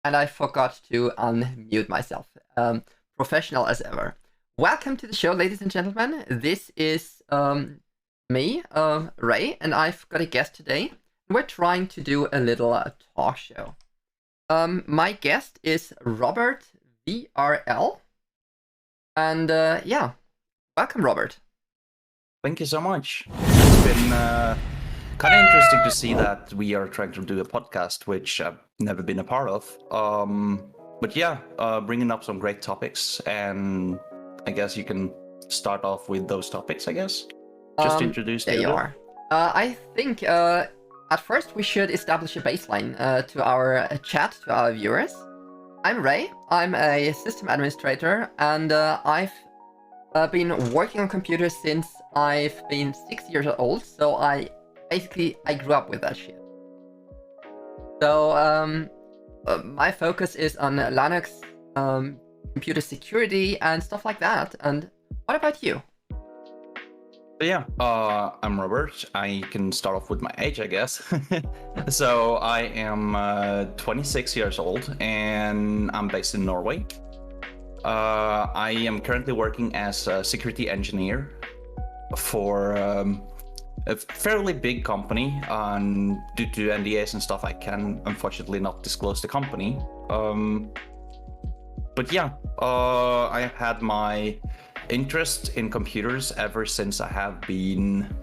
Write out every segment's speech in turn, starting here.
and I forgot to unmute myself. Professional as ever. Welcome to the show, ladies and gentlemen. This is me, Ray, and I've got a guest today. We're trying to do a little talk show. My guest is Robert VRL, and yeah, welcome, Robert. Thank you so much. It's been kind of interesting to see that we are trying to do a podcast, which I've never been a part of. But yeah, bringing up some great topics, and I guess you can start off with those topics, I guess. Just to introduce there you are. I think at first we should establish a baseline to our chat, to our viewers. I'm Ray. I'm a system administrator, and I've been working on computers since I've been 6 years old, so I grew up with that shit. So my focus is on Linux, computer security, and stuff like that. And what about you? Yeah, I'm Robert. I can start off with my age, I guess. So I am 26 years old, and I'm based in Norway. I am currently working as a security engineer for a fairly big company. Due to NDAs and stuff, I can unfortunately not disclose the company. But yeah, I have had my interest in computers ever since I have been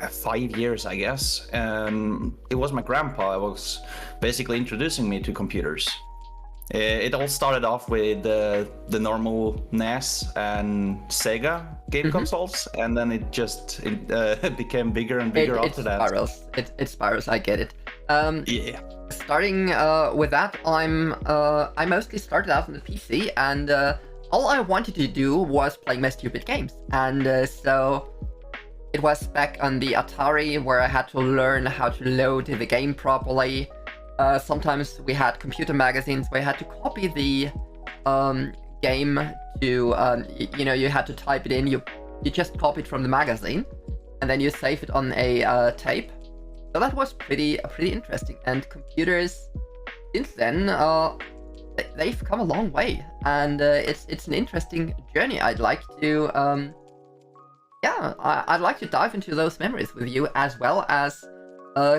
5 years, I guess. And it was my grandpa who was basically introducing me to computers. It all started off with the normal NES and Sega game consoles, and then it became bigger and bigger after that. It spirals. I get it. Yeah. Starting with that, I mostly started out on the PC, and all I wanted to do was play my stupid games. And so it was back on the Atari where I had to learn how to load the game properly. Sometimes we had computer magazines where you had to copy the game to, you had to type it in. You just copy it from the magazine, and then you save it on a tape. So that was pretty interesting. And computers, since then, they've come a long way, and it's an interesting journey. I'd like to, I'd like to dive into those memories with you, as well as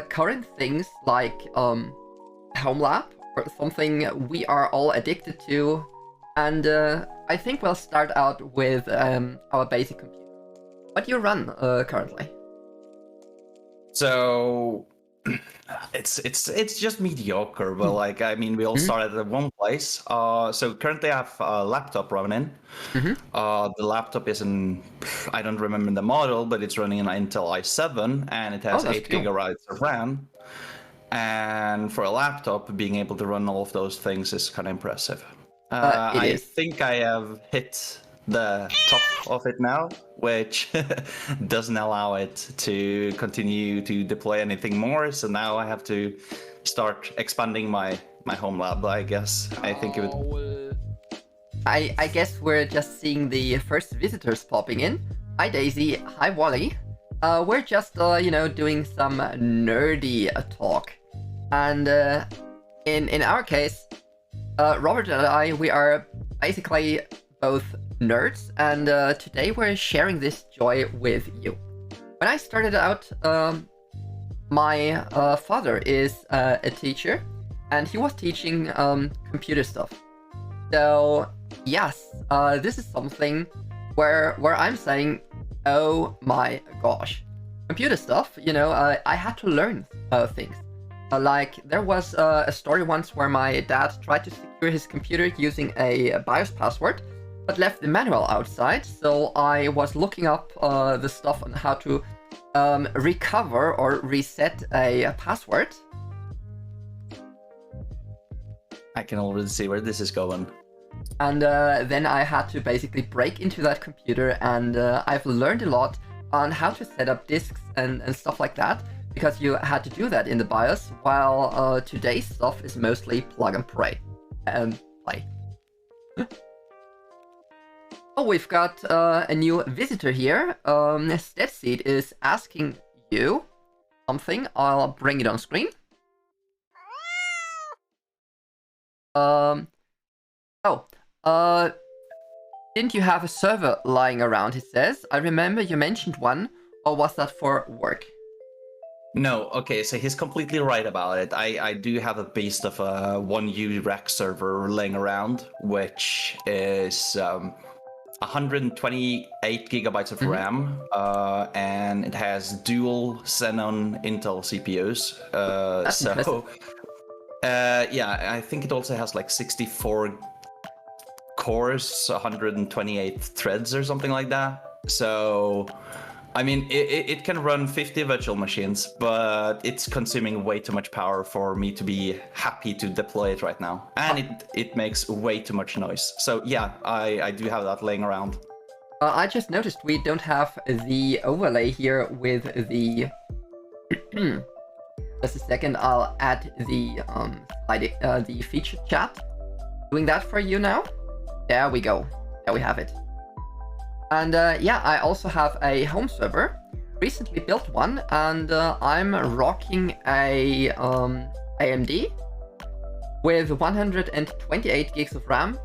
current things like Home Lab, or something we are all addicted to. And I think we'll start out with our basic computer. What do you run currently? So it's just mediocre, but we all started at one place. So currently I have a laptop running. The laptop is I don't remember the model, but it's running an Intel i7, and it has 8 gigabytes of RAM. And for a laptop, being able to run all of those things is kind of impressive. I think I have hit the top of it now, which doesn't allow it to continue to deploy anything more. So now I have to start expanding my home lab, I guess. I think it would... I guess we're just seeing the first visitors popping in. Hi Daisy, hi Wally. We're just, doing some nerdy talk. And in our case, Robert and I, we are basically both nerds, and today we're sharing this joy with you. When I started out, my father is a teacher, and he was teaching computer stuff. So yes, this is something where I'm saying, oh my gosh, computer stuff. I had to learn things. There was a story once where my dad tried to secure his computer using a BIOS password, but left the manual outside. So I was looking up the stuff on how to recover or reset a password. I can already see where this is going. And then I had to basically break into that computer, and I've learned a lot on how to set up disks and stuff like that, because you had to do that in the BIOS, while today's stuff is mostly plug and play. Oh, we've got a new visitor here. Stetseed is asking you something. I'll bring it on screen. Um. Oh. Didn't you have a server lying around? He says. I remember you mentioned one, or was that for work? No, okay, so he's completely right about it. I do have a beast of a 1U rack server laying around, which is 128 gigabytes of RAM, and it has dual Xenon Intel CPUs. That's impressive. Yeah, I think it also has like 64 cores, 128 threads or something like that. So, I mean, it can run 50 virtual machines, but it's consuming way too much power for me to be happy to deploy it right now. And it makes way too much noise. So yeah, I do have that laying around. I just noticed we don't have the overlay here with the... Just a second, I'll add the the featured chat. Doing that for you now. There we go. There we have it. And yeah, I also have a home server. Recently built one, and I'm rocking a AMD with 128 gigs of RAM,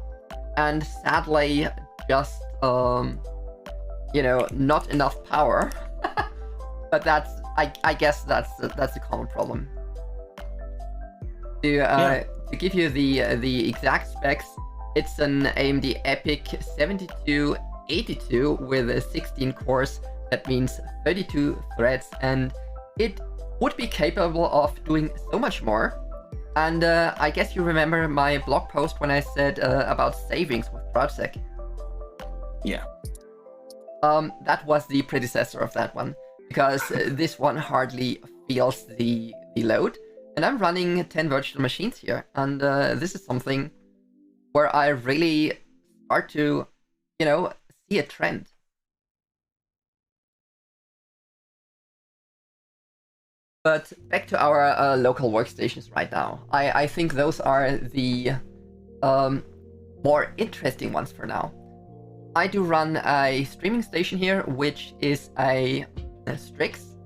and sadly just not enough power. But that's I guess that's a common problem. To give you the exact specs, it's an AMD EPIC 7282 with 16 cores. That means 32 threads, and it would be capable of doing so much more. And I guess you remember my blog post when I said about savings with ProudSec. Yeah. That was the predecessor of that one, because this one hardly feels the load. And I'm running 10 virtual machines here, and this is something where I really start to, see a trend. But back to our local workstations right now. I think those are the more interesting ones for now. I do run a streaming station here, which is a Strix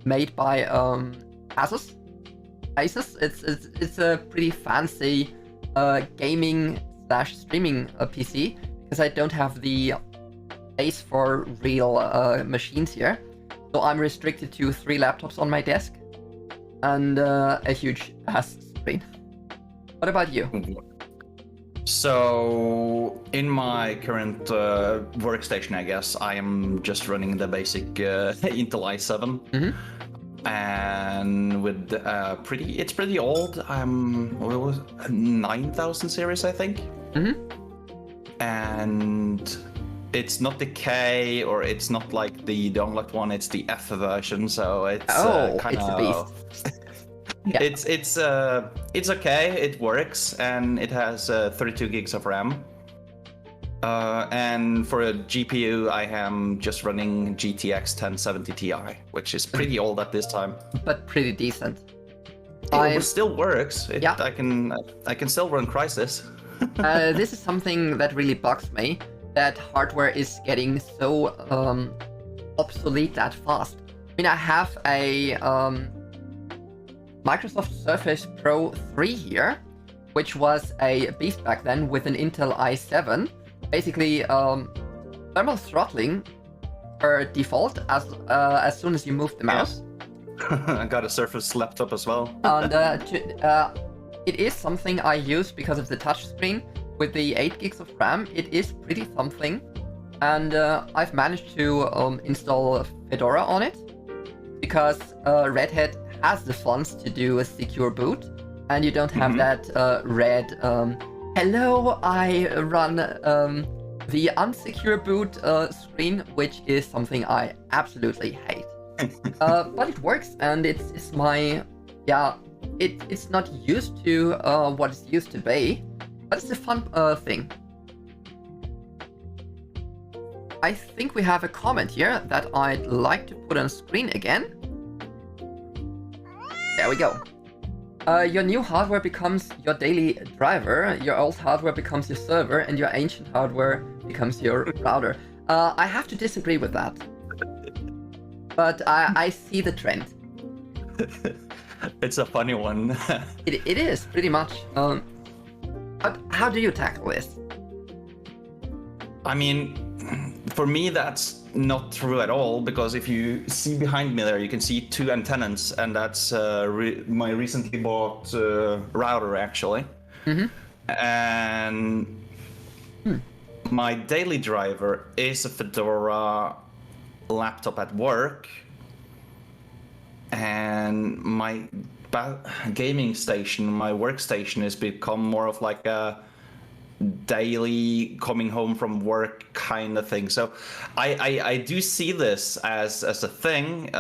made by Asus. It's a pretty fancy gaming/streaming PC, because I don't have the space for real machines here. So I'm restricted to 3 laptops on my desk and a huge ass screen. What about you? So in my current workstation, I guess I am just running the basic Intel i7, and with it's pretty old. What was it? 9000 series, I think. And it's not the K, or it's not like the unlocked one. It's the F version, so it's kind of. It's a beast. Yeah. It's okay. It works, and it has 32 gigs of RAM. And for a GPU, I am just running GTX 1070 Ti, which is pretty old at this time, but pretty decent. It still works. I can still run Crysis. This is something that really bugs me, that hardware is getting so obsolete that fast. I mean, I have a Microsoft Surface Pro 3 here, which was a beast back then with an Intel i7. Basically, thermal throttling per default as soon as you move the mouse. I got a Surface laptop as well. And it is something I use because of the touchscreen. With the 8 gigs of RAM, it is pretty something. And I've managed to install Fedora on it, because Red Hat has the funds to do a secure boot, and you don't have that red hello, I run the unsecure boot screen, which is something I absolutely hate. But it works, and it's my it's not used to what it's used to be, but it's a fun thing. I think we have a comment here that I'd like to put on screen again. There we go. Your new hardware becomes your daily driver, your old hardware becomes your server, and your ancient hardware becomes your router. I have to disagree with that. But I see the trend. It's a funny one. It is, pretty much. how do you tackle this? I mean, for me, that's not true at all, because if you see behind me there, you can see 2 antennas, and that's my recently bought router, actually. And my daily driver is a Fedora laptop at work, and my gaming station, my workstation, has become more of like a daily coming home from work kind of thing. So I do see this as a thing.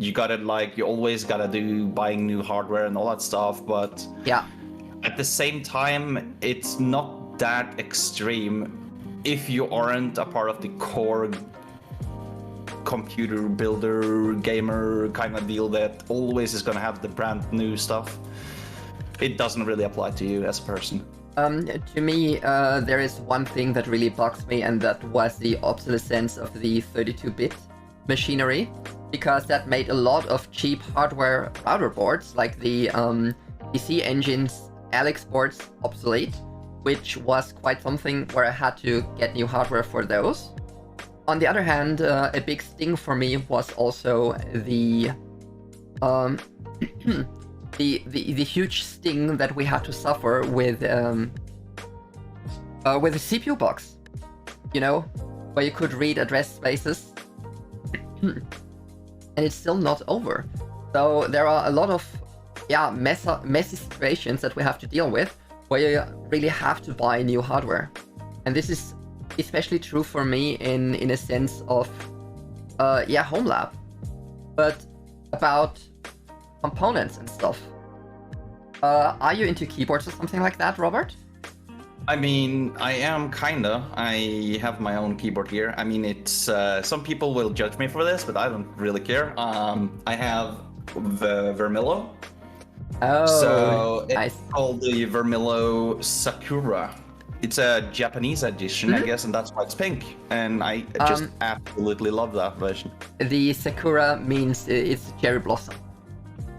You gotta, like, you always gotta do buying new hardware and all that stuff, but yeah, at the same time, it's not that extreme if you aren't a part of the core computer builder gamer kind of deal that always is gonna have the brand new stuff. It doesn't really apply to you as a person. To me, there is one thing that really bugs me, and that was the obsolescence of the 32-bit machinery, because that made a lot of cheap hardware router boards, like the PC Engine's Alex boards, obsolete, which was quite something where I had to get new hardware for those. On the other hand, a big sting for me was also the the huge sting that we had to suffer with the CPU box, you know, where you could read address spaces, and it's still not over. So there are a lot of messy situations that we have to deal with, where you really have to buy new hardware, and this is especially true for me in a sense of home lab, but about components and stuff. Are you into keyboards or something like that, Robert? I mean, I am kinda. I have my own keyboard here. I mean, it's some people will judge me for this, but I don't really care. I have the Vermillo. Oh, so it's nice. called the Vermillo Sakura. It's a Japanese edition, I guess, and that's why it's pink. And I just absolutely love that version. The Sakura means it's cherry blossom.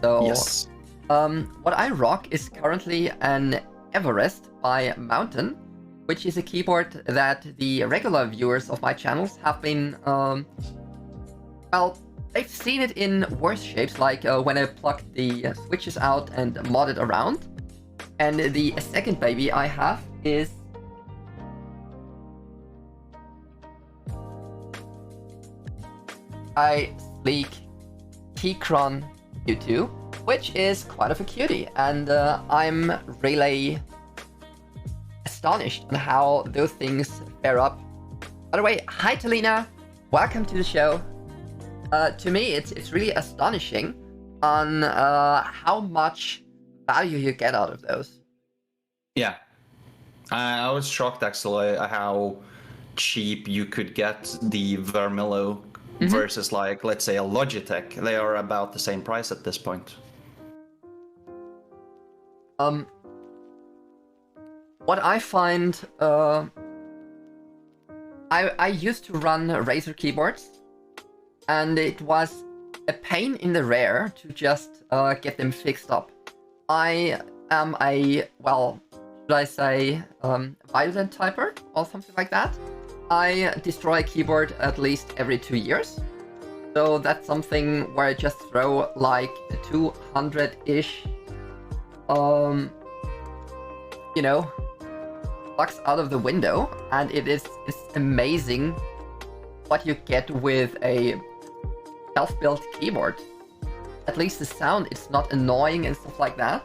So, yes. What I rock is currently an Everest by Mountain, which is a keyboard that the regular viewers of my channels have been, well, they've seen it in worse shapes, like when I plucked the switches out and modded around. And the second baby I have is a sleek Keychron Q2, which is quite of a cutie, and I'm really astonished on how those things fare up. By the way, hi Talina, welcome to the show. To me, it's really astonishing on how much value you get out of those. Yeah, I was shocked actually how cheap you could get the Vermillo versus, like, let's say a Logitech. They are about the same price at this point. What I find, I used to run Razer keyboards, and it was a pain in the rear to just get them fixed up. I am a, well, should I say, violent typer or something like that. I destroy a keyboard at least every 2 years. So that's something where I just throw like 200-ish, you know, bucks out of the window, and it's amazing what you get with a self-built keyboard. At least the sound, it's not annoying and stuff like that.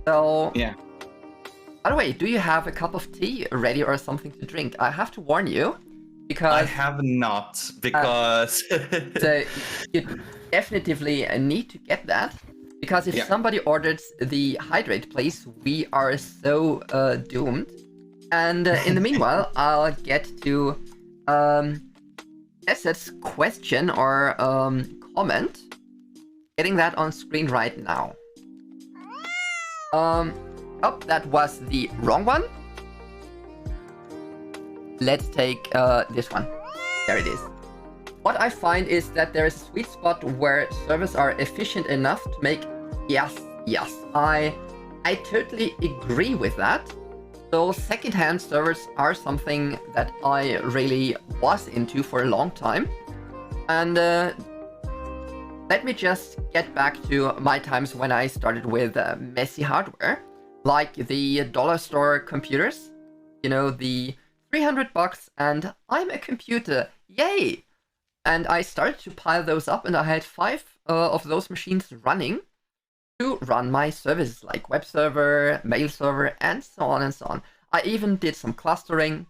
So yeah. By the way, do you have a cup of tea ready or something to drink? I have to warn you, because I have not, because so you definitively need to get that, because if somebody orders the hydrate, please, we are so doomed. And in the meanwhile, I'll get to Esset's question or comment. Getting that on screen right now. Oh, that was the wrong one. Let's take this one. There it is. What I find is that there is a sweet spot where servers are efficient enough to make... Yes, I I totally agree with that. So secondhand servers are something that I really was into for a long time. And let me just get back to my times when I started with messy hardware, like the dollar store computers. You know, the $300 and I'm a computer, yay! And I started to pile those up, and I had 5 of those machines running to run my services like web server, mail server, and so on and so on. I even did some clustering,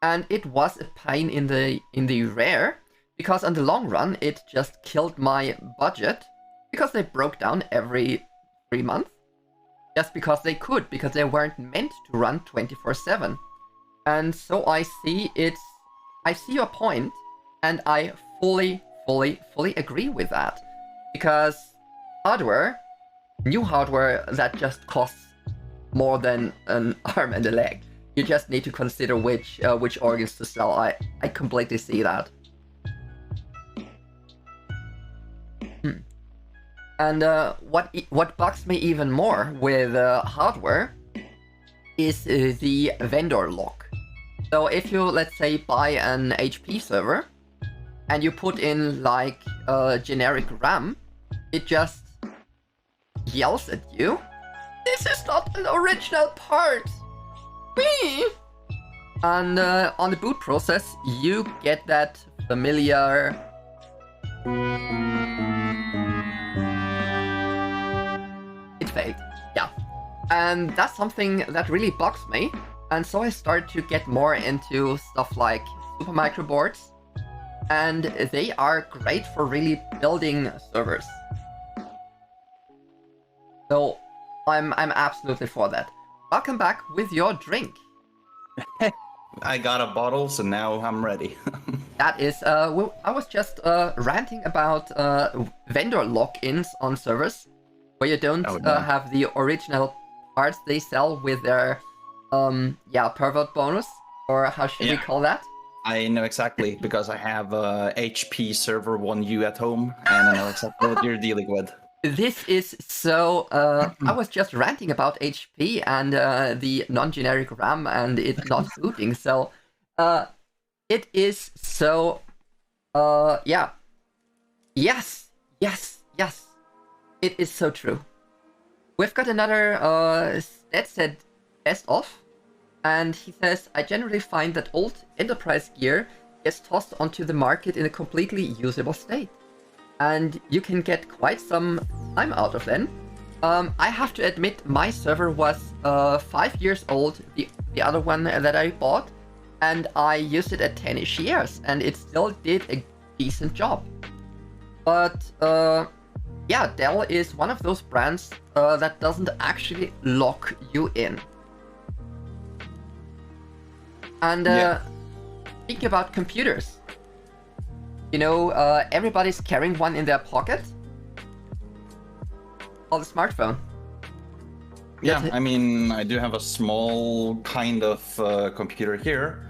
and it was a pain in the rear, because in the long run it just killed my budget, because they broke down every 3 months, just because they could, because they weren't meant to run 24/7. And so I see your point, and I fully agree with that, because new hardware that just costs more than an arm and a leg. You just need to consider which organs to sell. I completely see that. And what bugs me even more with hardware is the vendor lock. So if you, let's say, buy an HP server and you put in like a generic RAM, it just yells at you, "This is not an original part!" Whee! And on the boot process, you get that familiar... It failed. Yeah. And that's something that really bugs me. And so I started to get more into stuff like Supermicro boards. And they are great for really building servers. So I'm absolutely for that. Welcome back with your drink. I got a bottle, so now I'm ready. That is, I was just ranting about vendor lock-ins on servers, where you don't have the original parts they sell with their, pervert bonus, or how should we call that? I know exactly, because I have a HP server 1U at home, and I know exactly what you're dealing with. This is so... I was just ranting about HP and the non-generic RAM and it not booting, so... it is so... Yes! It is so true. We've got another that said best of, and he says, "I generally find that old enterprise gear gets tossed onto the market in a completely usable state. And you can get quite some time out of them. I have to admit, my server was 5 years old, the other one that I bought, and I used it at 10-ish years, and it still did a decent job. But Dell is one of those brands that doesn't actually lock you in. And thinking about computers, you know, everybody's carrying one in their pocket. Or the smartphone. Yeah, I mean, I do have a small kind of computer here,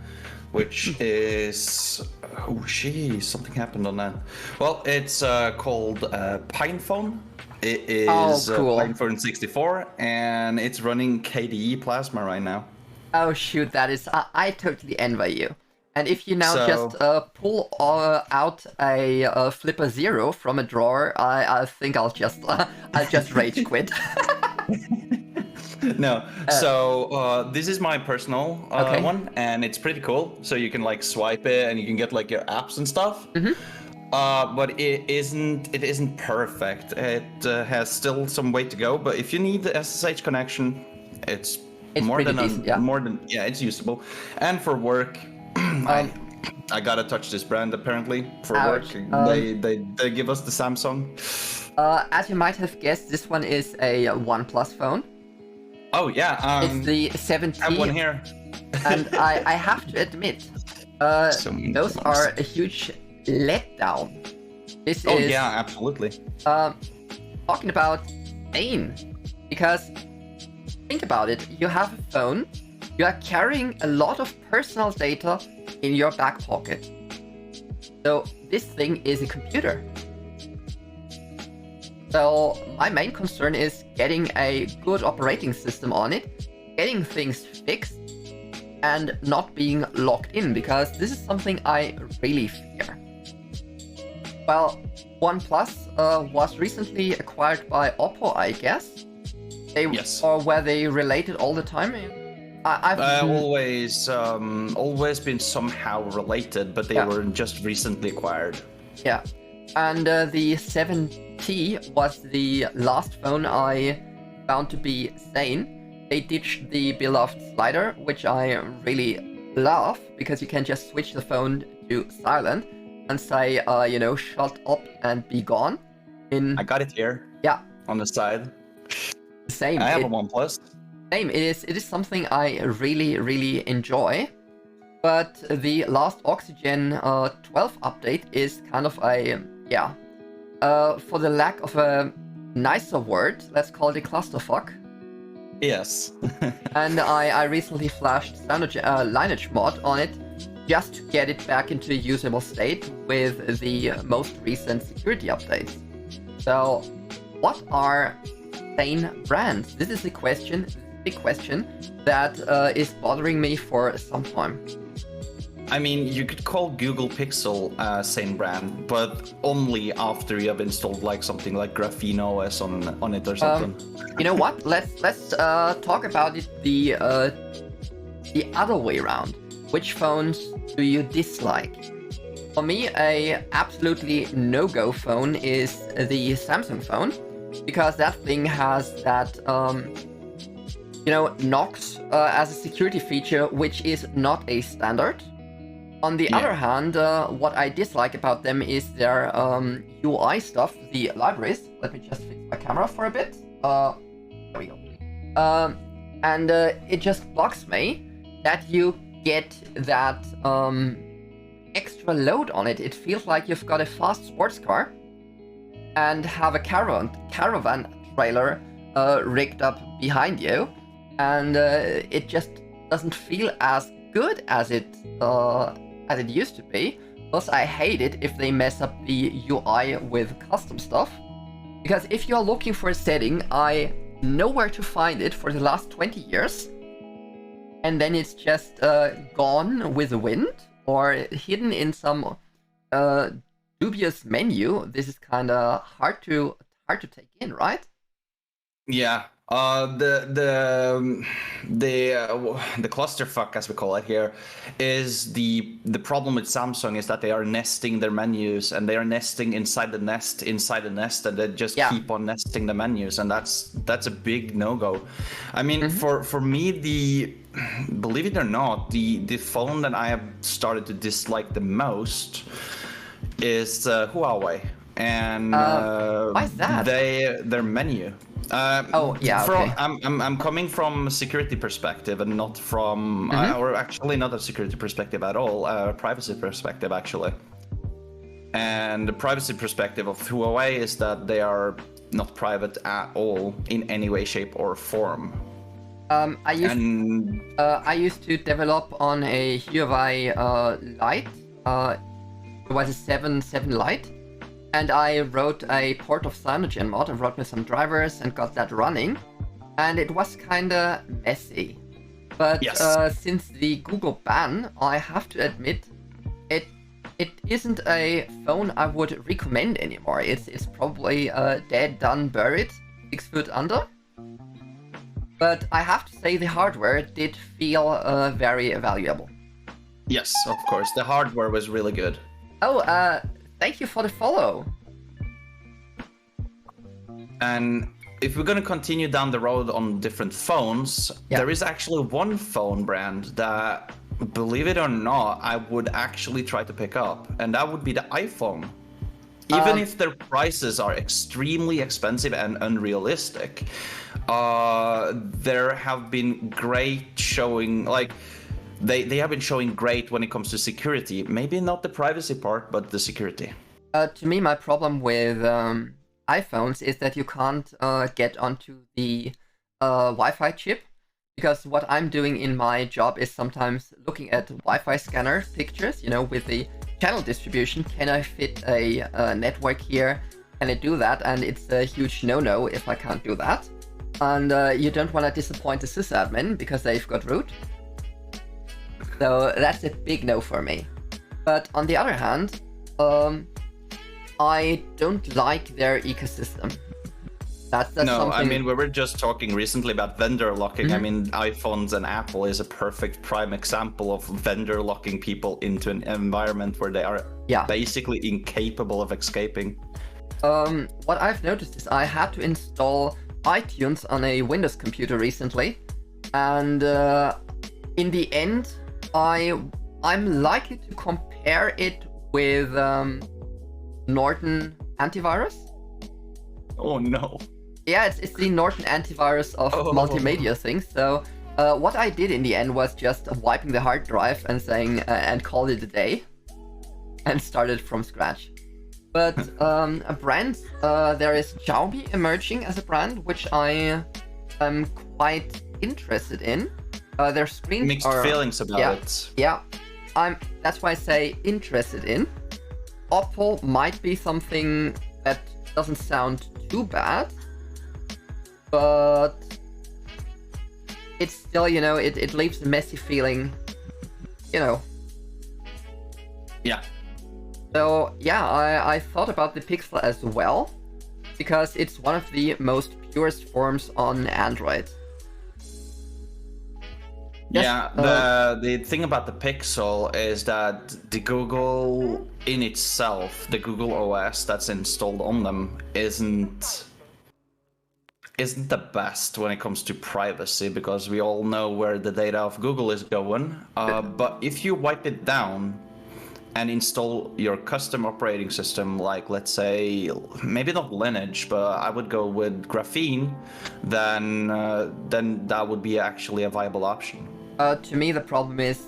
which is... Oh, geez, something happened on that. Well, it's called PinePhone. It is cool. PinePhone 64, and it's running KDE Plasma right now. Oh, shoot, that is... I totally envy you. And if you now just pull out a Flipper Zero from a drawer, I think I'll just rage quit. No, this is my personal one, and it's pretty cool. So you can like swipe it, and you can get like your apps and stuff. Mm-hmm. But it isn't perfect. It has still some way to go. But if you need the SSH connection, it's more than decent, it's usable. And for work, I gotta touch this brand apparently for work. They give us the Samsung. As you might have guessed, this one is a OnePlus phone. Oh yeah, it's the 7T. I have one here. And I have to admit, those are a huge letdown. This is... yeah, absolutely. Talking about pain, because think about it. You have a phone. You are carrying a lot of personal data in your back pocket. So this thing is a computer. So my main concern is getting a good operating system on it, getting things fixed, and not being locked in, because this is something I really fear. Well, OnePlus was recently acquired by Oppo, I guess. Yes. Or were they related all the time? I've always been somehow related, but they were just recently acquired. Yeah. And the 7T was the last phone I found to be sane. They ditched the beloved slider, which I really love, because you can just switch the phone to silent and say, shut up and be gone. I got it here. Yeah. On the side. Same. I have a OnePlus. Same. It is something I really, really enjoy. But the last Oxygen 12 update is kind of for the lack of a nicer word, let's call it a clusterfuck. Yes. And I recently flashed Lineage mod on it just to get it back into a usable state with the most recent security updates. So, what are sane brands? This is a big question that is bothering me for some time. I mean, you could call Google Pixel a sane brand, but only after you have installed like something like Graphene OS on it or something. You know what? Let's talk about it the other way around. Which phones do you dislike? For me, a absolutely no-go phone is the Samsung phone, because that thing has that Knox as a security feature, which is not a standard. On the other hand, what I dislike about them is their UI stuff, the libraries. Let me just fix my camera for a bit. There we go. And it just bugs me that you get that extra load on it. It feels like you've got a fast sports car and have a caravan trailer rigged up behind you, and it just doesn't feel as good as it used to be. Plus, I hate it if they mess up the UI with custom stuff, because if you're looking for a setting, I know where to find it for the last 20 years, and then it's just gone with the wind or hidden in some dubious menu. This is kind of hard to take in, right? Yeah. The clusterfuck, as we call it here, is the problem with Samsung is that they are nesting their menus, and they are nesting inside the nest, and they just keep on nesting the menus, and that's a big no-go. I mean, for me, believe it or not, the phone that I have started to dislike the most is Huawei, and why is that? Their menu. Okay. I'm coming from a security perspective, and not from, or actually not a security perspective at all, a privacy perspective actually. And the privacy perspective of Huawei is that they are not private at all in any way, shape, or form. I used to develop on a Huawei Lite. It was a 7 Lite. And I wrote a port of Cyanogen mod and wrote me some drivers and got that running. And it was kinda messy. But since the Google ban, I have to admit, it isn't a phone I would recommend anymore. It's probably dead, done, buried, 6 foot under. But I have to say the hardware did feel very valuable. Yes, of course. The hardware was really good. Thank you for the follow. And if we're going to continue down the road on different phones, there is actually one phone brand that, believe it or not, I would actually try to pick up, and that would be the iPhone. Even if their prices are extremely expensive and unrealistic, there have been great showing, like, They have been showing great when it comes to security. Maybe not the privacy part, but the security. To me, my problem with iPhones is that you can't get onto the Wi-Fi chip, because what I'm doing in my job is sometimes looking at Wi-Fi scanner pictures, with the channel distribution. Can I fit a network here? can I do that? And it's a huge no-no if I can't do that. And you don't want to disappoint the sysadmin because they've got root. So that's a big no for me. But on the other hand, I don't like their ecosystem. That's no, something... I mean, we were just talking recently about vendor locking. I mean, iPhones and Apple is a perfect prime example of vendor locking people into an environment where they are basically incapable of escaping. What I've noticed is I had to install iTunes on a Windows computer recently, and in the end, I'm likely to compare it with Norton antivirus. Oh no. Yeah, it's the Norton antivirus of multimedia things. So what I did in the end was just wiping the hard drive and saying and call it a day, and started from scratch. But brands, there is Xiaomi emerging as a brand, which I am quite interested in. Their screens mixed are... feelings about it. Yeah, that's why I say interested in. Oppo might be something that doesn't sound too bad, but it's still, it leaves a messy feeling, Yeah. So yeah, I thought about the Pixel as well, because it's one of the most purest forms on Android. The thing about the Pixel is that the Google in itself, the Google OS that's installed on them, isn't the best when it comes to privacy, because we all know where the data of Google is going. But if you wipe it down and install your custom operating system, like let's say maybe not Lineage, but I would go with Graphene, then that would be actually a viable option. To me, the problem is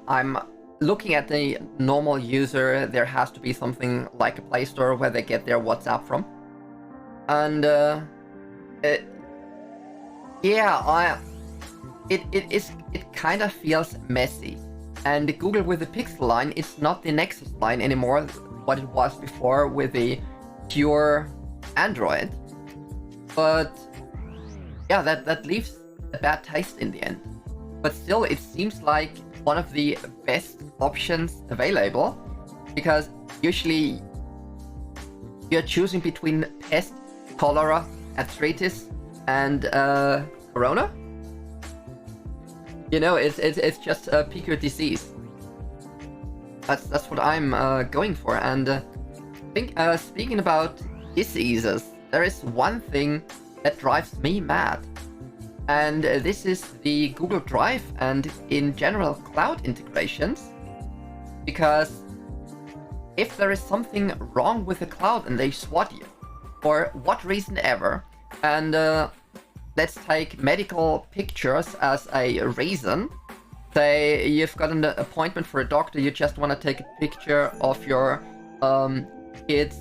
I'm looking at the normal user. There has to be something like a Play Store where they get their WhatsApp from, and it kind of feels messy. And Google with the Pixel line, it's not the Nexus line anymore, what it was before with the pure Android. But yeah, that leaves a bad taste in the end. But still, it seems like one of the best options available, because usually you're choosing between pest, cholera, arthritis, and corona. It's just pick your disease. That's what I'm going for. And I think speaking about diseases, there is one thing that drives me mad. And this is the Google Drive and in general cloud integrations. Because if there is something wrong with the cloud and they SWAT you, for what reason ever, and let's take medical pictures as a reason. Say you've got an appointment for a doctor, you just want to take a picture of your kid's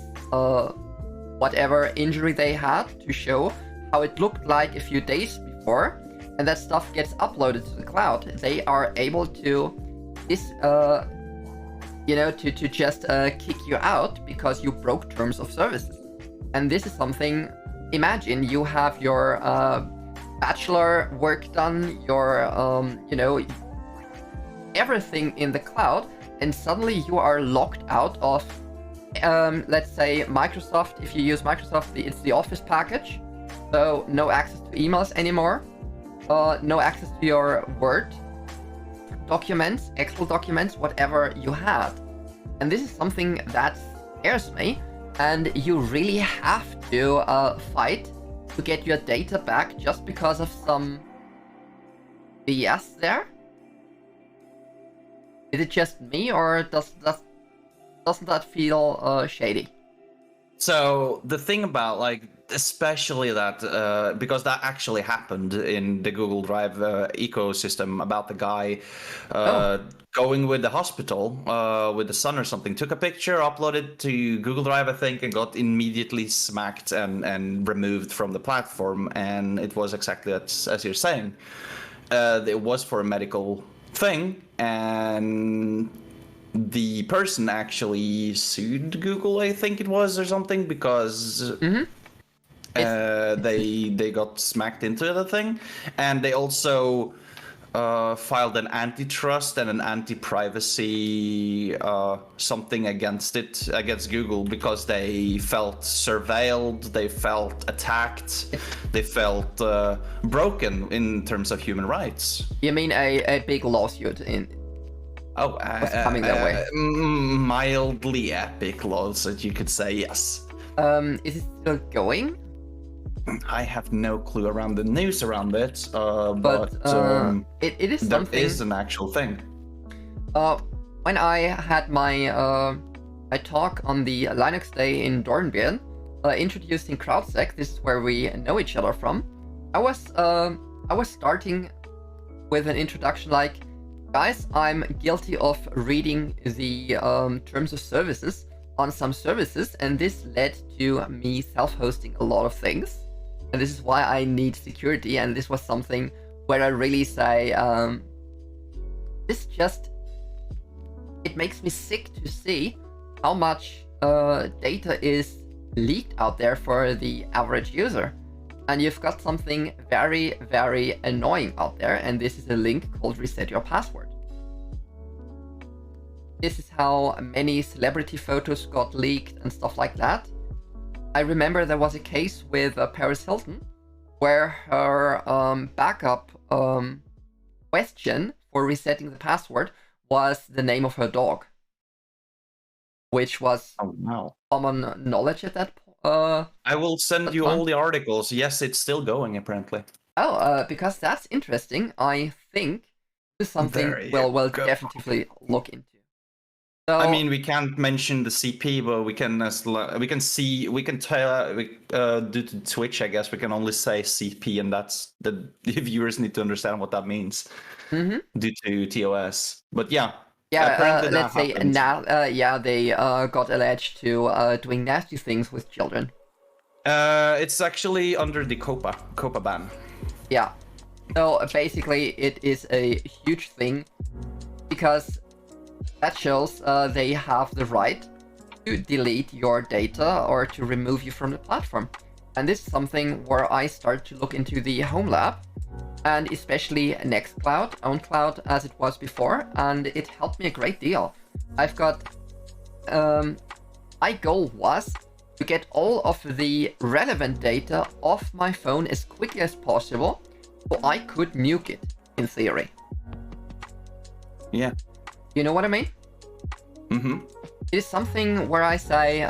whatever injury they had to show how it looked like a few days before, and that stuff gets uploaded to the cloud. They are able to to just kick you out because you broke terms of services. And this is something, imagine you have your bachelor work done, your everything in the cloud, and suddenly you are locked out of let's say Microsoft. If you use Microsoft, it's the Office package, so no access to emails anymore, no access to your Word documents, Excel documents, whatever you had. And this is something that scares me, and you really have to fight to get your data back just because of some BS there. Is it just me, or doesn't that feel shady? So the thing about, like, especially that because that actually happened in the Google Drive ecosystem, about the guy going with the hospital with the son or something, took a picture, uploaded to Google Drive, I think, and got immediately smacked and removed from the platform. And it was exactly as you're saying. It was for a medical thing, and the person actually sued Google, I think it was, or something, because they got smacked into the thing, and they also filed an antitrust and an anti-privacy something against Google, because they felt surveilled, they felt attacked, they felt broken in terms of human rights. You mean a big lawsuit was coming that way? Mildly epic lawsuit, you could say, yes. Is it still going? I have no clue around the news around it, but it is something. There is an actual thing. When I had my talk on the Linux Day in Dornbirn, introducing CrowdSec, this is where we know each other from. I was starting with an introduction like, guys, I'm guilty of reading the terms of services on some services, and this led to me self-hosting a lot of things. And this is why I need security, and this was something where I really say, it makes me sick to see how much data is leaked out there for the average user. And you've got something very, very annoying out there, and this is a link called Reset Your Password. This is how many celebrity photos got leaked and stuff like that. I remember there was a case with Paris Hilton where her backup question for resetting the password was the name of her dog, which was common knowledge at that point. I will send you all the articles. Yes, it's still going, apparently. Because that's interesting. I think this is something we'll definitely look into. So, I mean, we can't mention the CP, but we can tell due to Twitch, I guess we can only say CP, and that's the viewers need to understand what that means due to TOS. But yeah, let's say now, they got alleged to doing nasty things with children. It's actually under the COPA ban. Yeah, so basically it is a huge thing because that shows they have the right to delete your data or to remove you from the platform. And this is something where I start to look into the Home Lab, and especially Nextcloud, OwnCloud as it was before, and it helped me a great deal. I've got... my goal was to get all of the relevant data off my phone as quickly as possible, so I could nuke it, in theory. Yeah. You know what I mean? Mm-hmm. It is something where I say,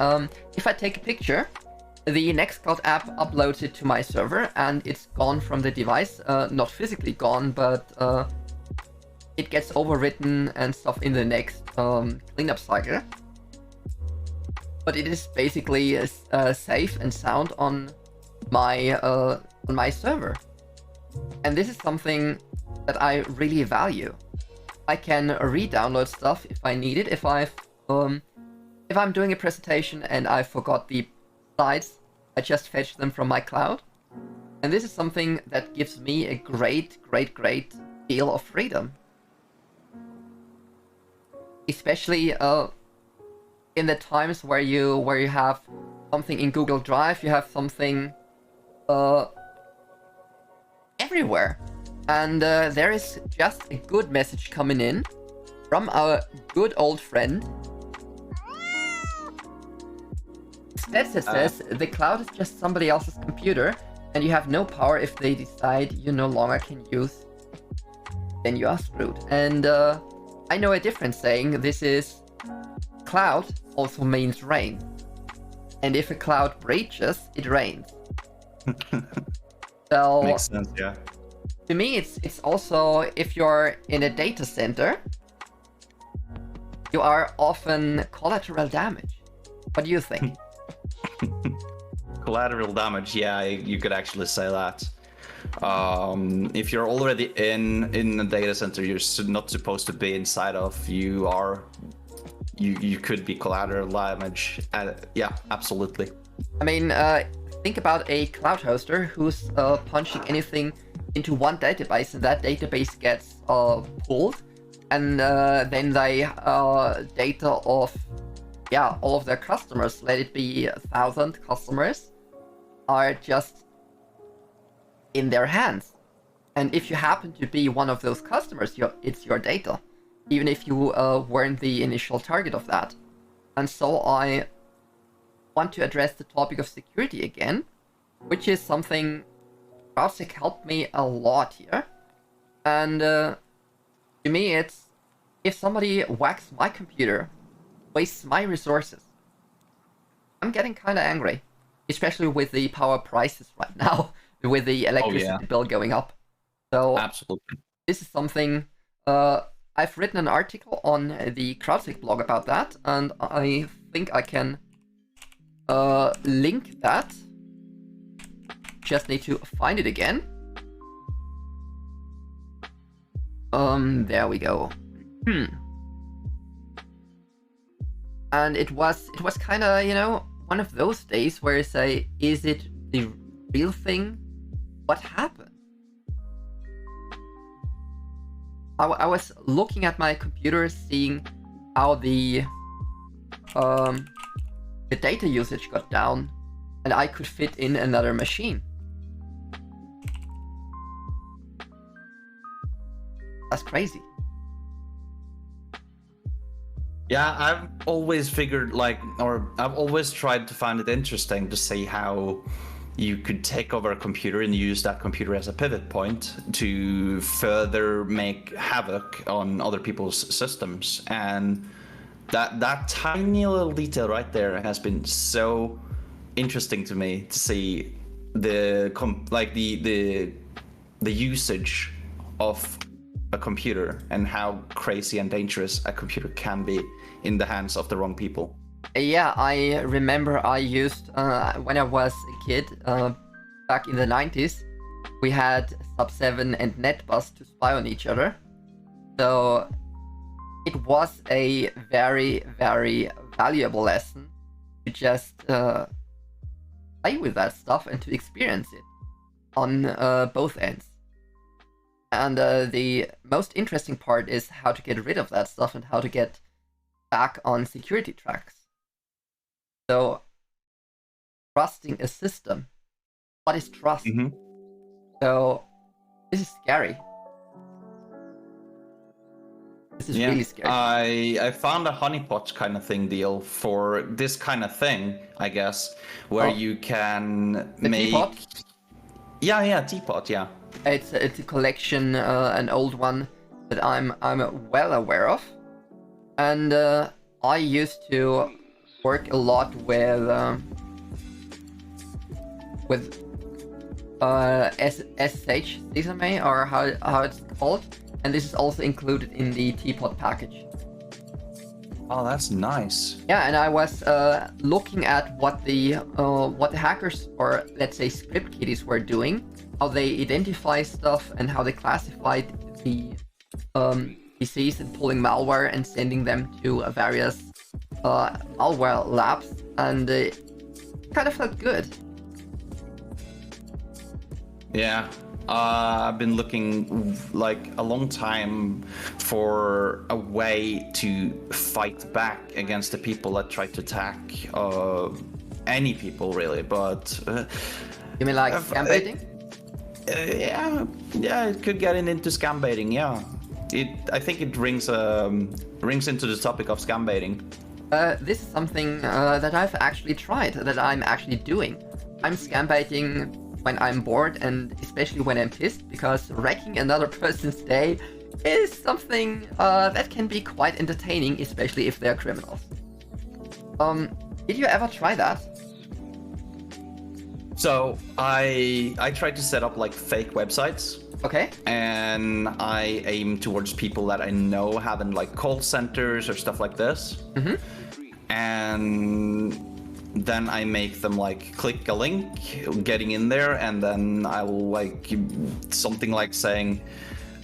if I take a picture, the Nextcloud app uploads it to my server and it's gone from the device. Not physically gone, but it gets overwritten and stuff in the next cleanup cycle. But it is basically safe and sound on my server. And this is something that I really value. I can re-download stuff if I need it. If I'm doing a presentation and I forgot the slides, I just fetch them from my cloud. And this is something that gives me a great deal of freedom. Especially in the times where you have something in Google Drive, you have something everywhere. And there is just a good message coming in from our good old friend. Stetson says, the cloud is just somebody else's computer, and you have no power if they decide you no longer can use, then you are screwed. And I know a different saying. This is, cloud also means rain. And if a cloud breaches, it rains. So, makes sense, yeah. To me, it's also, if you're in a data center, you are often collateral damage. What do you think? Collateral damage, yeah, you could actually say that. If you're already in a data center you're not supposed to be inside of, you could be collateral damage. Yeah, absolutely. I mean, think about a cloud hoster who's punching anything into one database, and that database gets pulled. and then they data of all of their customers, let it be 1,000 customers, are just in their hands. And if you happen to be one of those customers, it's your data, even if you weren't the initial target of that. And so I want to address the topic of security again, which is something CrowdSec helped me a lot here. And to me, it's if somebody whacks my computer, wastes my resources, I'm getting kind of angry, especially with the power prices right now, with the electricity bill going up. So absolutely, this is something I've written an article on the CrowdSec blog about that, and I think I can link that. Just need to find it again. There we go. And it was kind of, one of those days where you say, is it the real thing? What happened? I was looking at my computer, seeing how the data usage got down, and I could fit in another machine. That's crazy. Yeah, I've always figured I've always tried to find it interesting to see how you could take over a computer and use that computer as a pivot point to further make havoc on other people's systems. And that tiny little detail right there has been so interesting to me to see the usage of a computer and how crazy and dangerous a computer can be in the hands of the wrong people. Yeah, I remember I used, when I was a kid, back in the 90s, we had Sub7 and NetBus to spy on each other. So it was a very, very valuable lesson to just play with that stuff and to experience it on both ends. And the most interesting part is how to get rid of that stuff and how to get back on security tracks. So, trusting a system. What is trust? Mm-hmm. So, this is scary. This is really scary. I found a honeypot kind of thing deal for this kind of thing, I guess, where you can make... Teapot? Yeah, teapot, yeah. It's a collection, an old one that I'm well aware of. And I used to work a lot with SSH Sesame, or how it's called, and this is also included in the teapot package. Oh, that's nice. Yeah, and I was looking at what the hackers, or let's say script kiddies, were doing, how they identify stuff and how they classified the PCs and pulling malware and sending them to various malware labs, and it kind of felt good. Yeah, I've been looking like a long time for a way to fight back against the people that try to attack any people, really. But you mean like scam baiting? Yeah, it could get into scam baiting. Yeah, I think it rings into the topic of scam baiting. This is something that I've actually tried, that I'm actually doing. I'm scam baiting when I'm bored, and especially when I'm pissed, because wrecking another person's day is something that can be quite entertaining, especially if they're criminals. Did you ever try that? So I tried to set up like fake websites. Okay. And I aim towards people that I know have in like call centers or stuff like this. Mm-hmm. And then I make them like click a link, getting in there, and then I will like something like saying,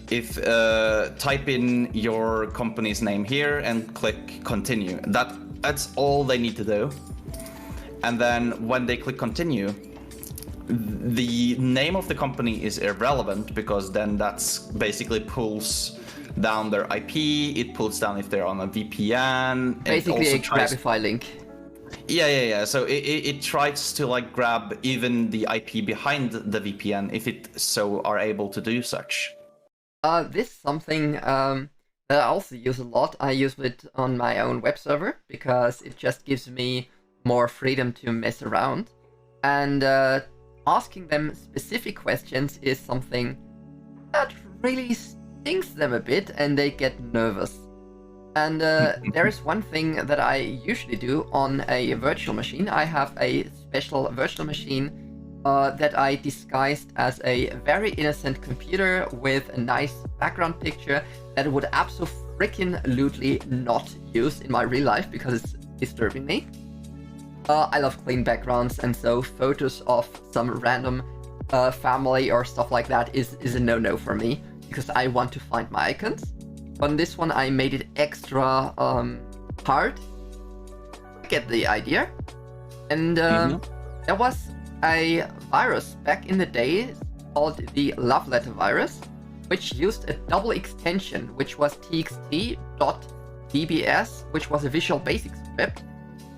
if type in your company's name here and click continue. That's all they need to do. And then when they click continue, the name of the company is irrelevant, because then that's basically pulls down their IP. It pulls down if they're on a VPN. Basically a Grabify link. Yeah. So it tries to like grab even the IP behind the VPN if it so are able to do such. This is something that I also use a lot. I use it on my own web server because it just gives me more freedom to mess around. And asking them specific questions is something that really stings them a bit and they get nervous. And there is one thing that I usually do on a virtual machine. I have a special virtual machine that I disguised as a very innocent computer with a nice background picture that I would absolutely not use in my real life because it's disturbing me. I love clean backgrounds, and so photos of some random family or stuff like that is a no-no for me because I want to find my icons. On this one, I made it extra hard. I get the idea. And there was a virus back in the day called the love letter virus, which used a double extension, which was txt.dbs, which was a Visual Basic script,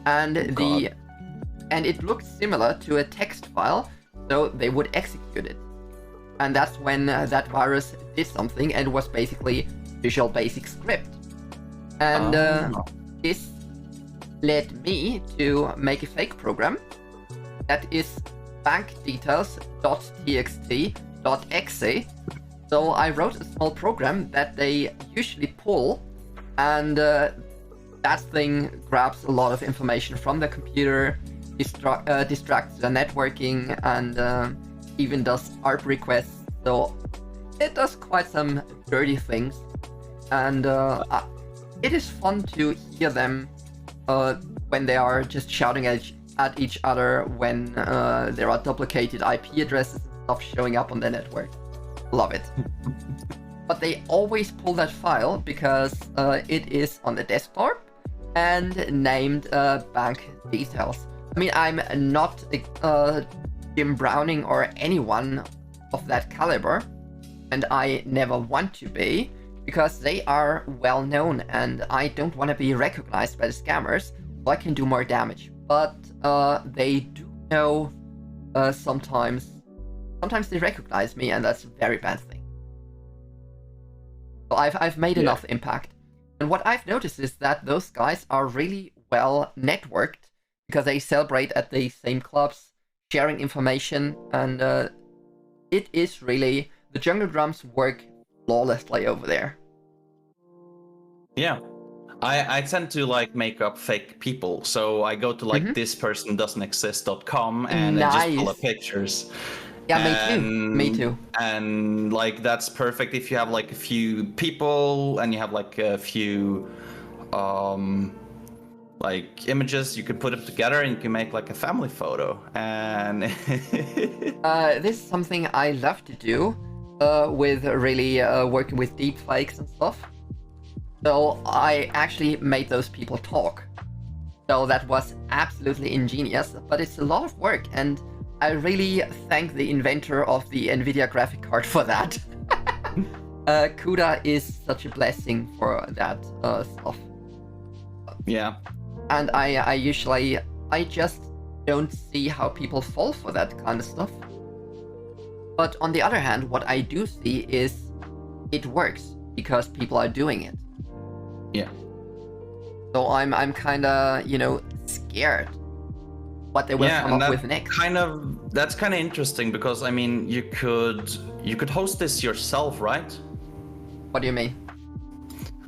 and it looked similar to a text file, so they would execute it. And that's when that virus did something and was basically Visual Basic script. And this led me to make a fake program that is bankdetails.txt.exe. So I wrote a small program that they usually pull, and that thing grabs a lot of information from the computer, distracts the networking, and even does ARP requests. So it does quite some dirty things. And it is fun to hear them when they are just shouting at each other when there are duplicated IP addresses and stuff showing up on the network. Love it. But they always pull that file because it is on the desktop and named bank details. I mean, I'm not Jim Browning or anyone of that caliber, and I never want to be, because they are well known and I don't want to be recognized by the scammers, so I can do more damage. But they do know sometimes they recognize me, and that's a very bad thing. So I've made enough impact. And what I've noticed is that those guys are really well networked because they celebrate at the same clubs, sharing information, and it is really, the jungle drums work flawlessly over there. Yeah. I tend to like make up fake people. So I go to like thispersondoesn'texist.com and I just pull up pictures. Yeah, me too. And like that's perfect if you have like a few people and you have like a few like images, you can put them together and you can make like a family photo. And this is something I love to do with really working with deepfakes and stuff. So I actually made those people talk. So that was absolutely ingenious, but it's a lot of work, and I really thank the inventor of the NVIDIA graphic card for that. CUDA is such a blessing for that stuff. Yeah. And I just don't see how people fall for that kind of stuff. But on the other hand, what I do see is it works because people are doing it. Yeah. So I'm kind of, scared what they will come up with next. That's kind of interesting because I mean, you could host this yourself, right? What do you mean?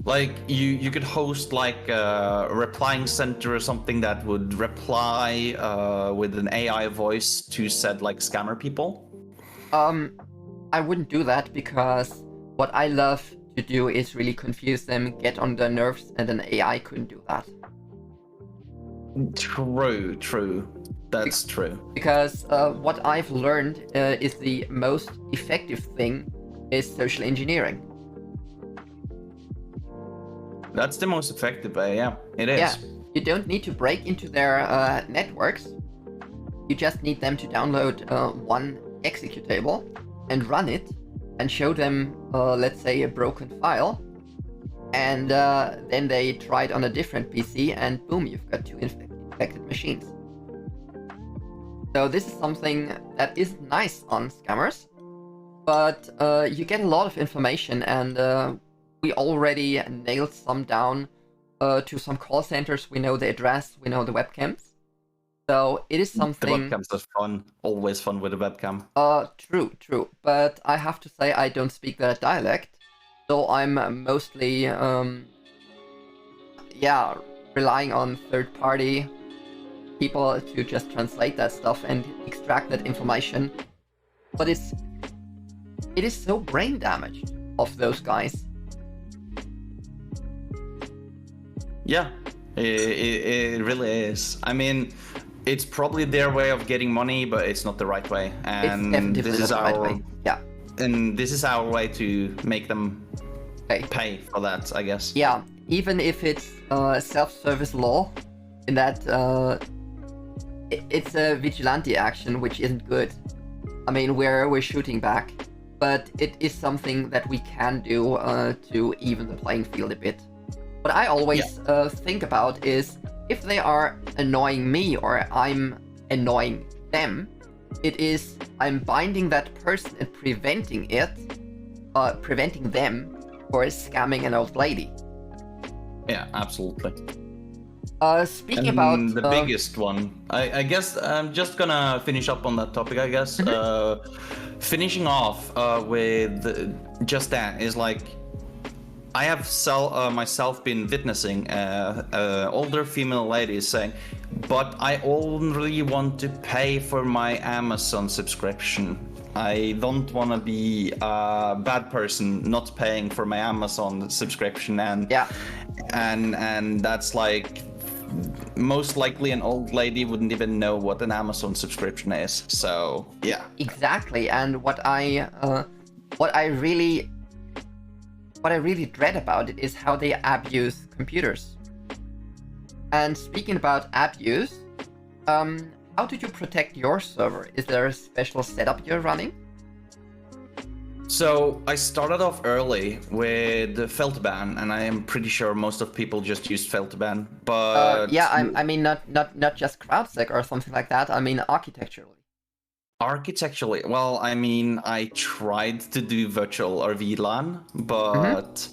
Like you could host like a replying center or something that would reply with an AI voice to said like scammer people. I wouldn't do that because what I love to do is really confuse them, get on their nerves, and an AI couldn't do that. True. That's true. Because what I've learned is the most effective thing is social engineering. That's the most effective way, yeah. It is. Yeah, you don't need to break into their networks. You just need them to download one executable and run it and show them, let's say, a broken file. And then they try it on a different PC, and boom, you've got two infected machines. So this is something that is nice on scammers, but you get a lot of information, and we already nailed some down to some call centers. We know the address, we know the webcams. So it is something... The webcams are fun. Always fun with a webcam. True. But I have to say I don't speak that dialect. So I'm mostly, relying on third-party people to just translate that stuff and extract that information. But it is so brain damaged of those guys. Yeah, it really is. I mean, it's probably their way of getting money, but it's not the right way. And it's definitely this is not the our right way. Yeah. And this is our way to make them pay for that, I guess. Yeah, even if it's self-service law, in that it's a vigilante action, which isn't good. I mean, we're shooting back, but it is something that we can do to even the playing field a bit. What I always think about is, if they are annoying me or I'm annoying them, it is I'm binding that person and preventing them for scamming an old lady. Yeah, absolutely. Speaking about the biggest one, I guess I'm just gonna finish up on that topic. I guess finishing off with just that is like, I have myself been witnessing older female ladies saying, but I only want to pay for my Amazon subscription. I don't want to be a bad person not paying for my Amazon subscription, and that's like, most likely an old lady wouldn't even know what an Amazon subscription is. So yeah, exactly. And what I really dread about it is how they abuse computers. And speaking about abuse, how do you protect your server? Is there a special setup you're running? So I started off early with Feldban, and I am pretty sure most of people just used Feldban. But I mean not just CrowdSec or something like that. I mean architecturally. Architecturally, well, I mean, I tried to do virtual or VLAN, but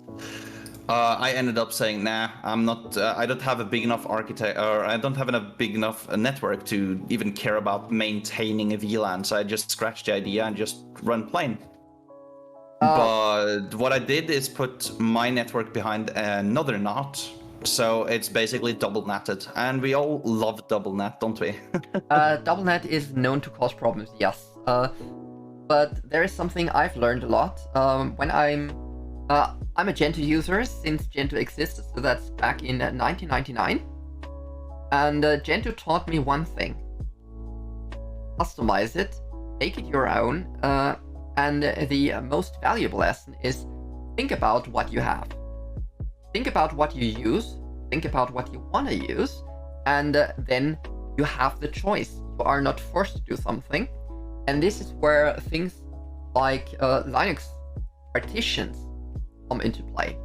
I ended up saying, nah, I'm not. I don't have a big enough I don't have a big enough network to even care about maintaining a VLAN. So I just scratched the idea and just run plain. But what I did is put my network behind another NOT. So it's basically double netted, and we all love double net, don't we? Double net is known to cause problems, yes. But there is something I've learned a lot. When I'm a Gentoo user since Gentoo existed, so that's back in 1999. And Gentoo taught me one thing: customize it, make it your own. And the most valuable lesson is think about what you have. Think about what you use, think about what you want to use, and then you have the choice. You are not forced to do something. And this is where things like Linux partitions come into play.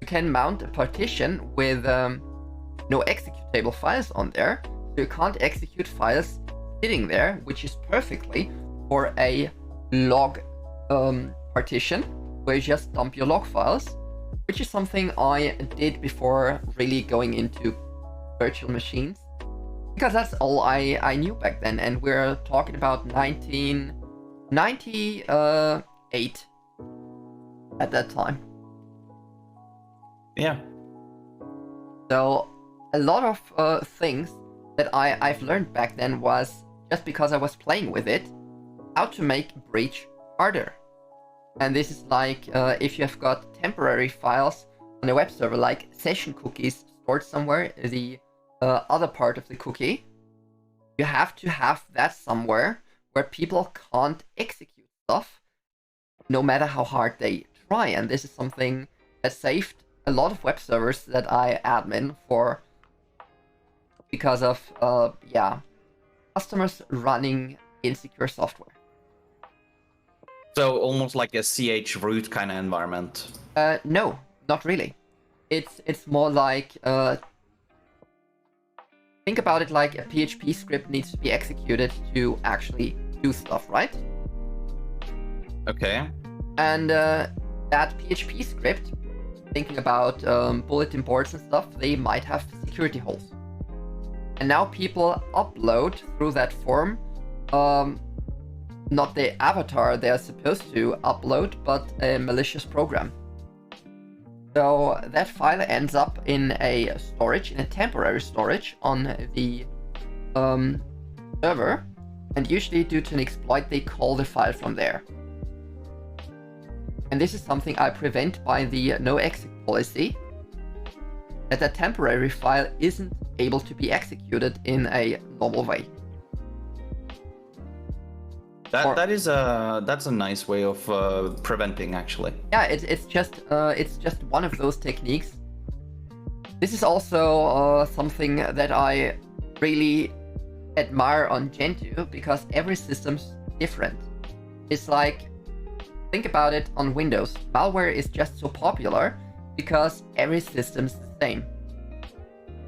You can mount a partition with no executable files on there, so you can't execute files sitting there, which is perfectly for a log partition, where you just dump your log files, which is something I did before really going into virtual machines, because that's all I knew back then, and we're talking about 1998 at that time. Yeah. So a lot of things that I've learned back then was just because I was playing with it, how to make breach harder. And this is like if you have got temporary files on a web server, like session cookies stored somewhere, the other part of the cookie, you have to have that somewhere where people can't execute stuff, no matter how hard they try. And this is something that saved a lot of web servers that I admin for, because of customers running insecure software. So almost like a CH root kind of environment. No, not really. it's more like think about it like a PHP script needs to be executed to actually do stuff, right? Okay. And that PHP script, thinking about bulletin boards and stuff, they might have security holes. And now people upload through that form not the avatar they're supposed to upload, but a malicious program. So that file ends up in a storage, in a temporary storage on the server, and usually due to an exploit they call the file from there. And this is something I prevent by the no exit policy, that the temporary file isn't able to be executed in a normal way. That's a nice way of preventing, actually. Yeah, it's just one of those techniques. This is also something that I really admire on Gentoo, because every system's different. It's like, think about it on Windows. Malware is just so popular because every system's the same.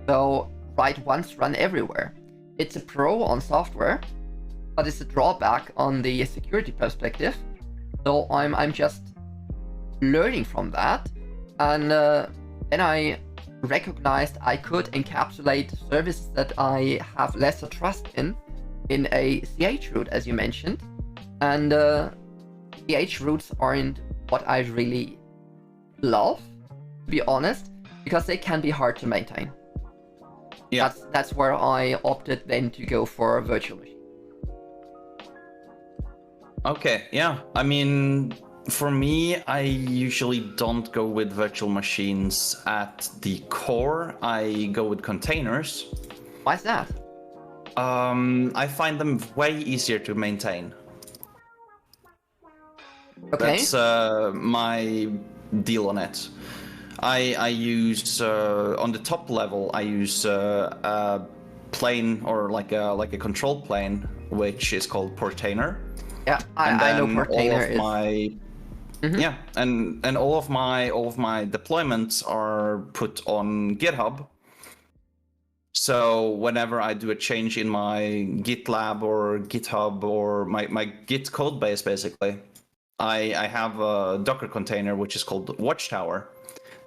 So write once, run everywhere. It's a pro on software, but it's a drawback on the security perspective. So I'm just learning from that, and then I recognized I could encapsulate services that I have lesser trust in a CH root, as you mentioned, and CH roots aren't what I really love, to be honest, because they can be hard to maintain. Yeah, that's where I opted then to go for a virtual machine. Okay, yeah. I mean, for me, I usually don't go with virtual machines at the core. I go with containers. Why is that? I find them way easier to maintain. Okay. That's my deal on it. I use on the top level. I use a plane, or like a control plane, which is called Portainer. Yeah, I know Portainer is. Yeah, and all of my deployments are put on GitHub. So whenever I do a change in my GitLab or GitHub or my Git code base, basically, I have a Docker container which is called Watchtower.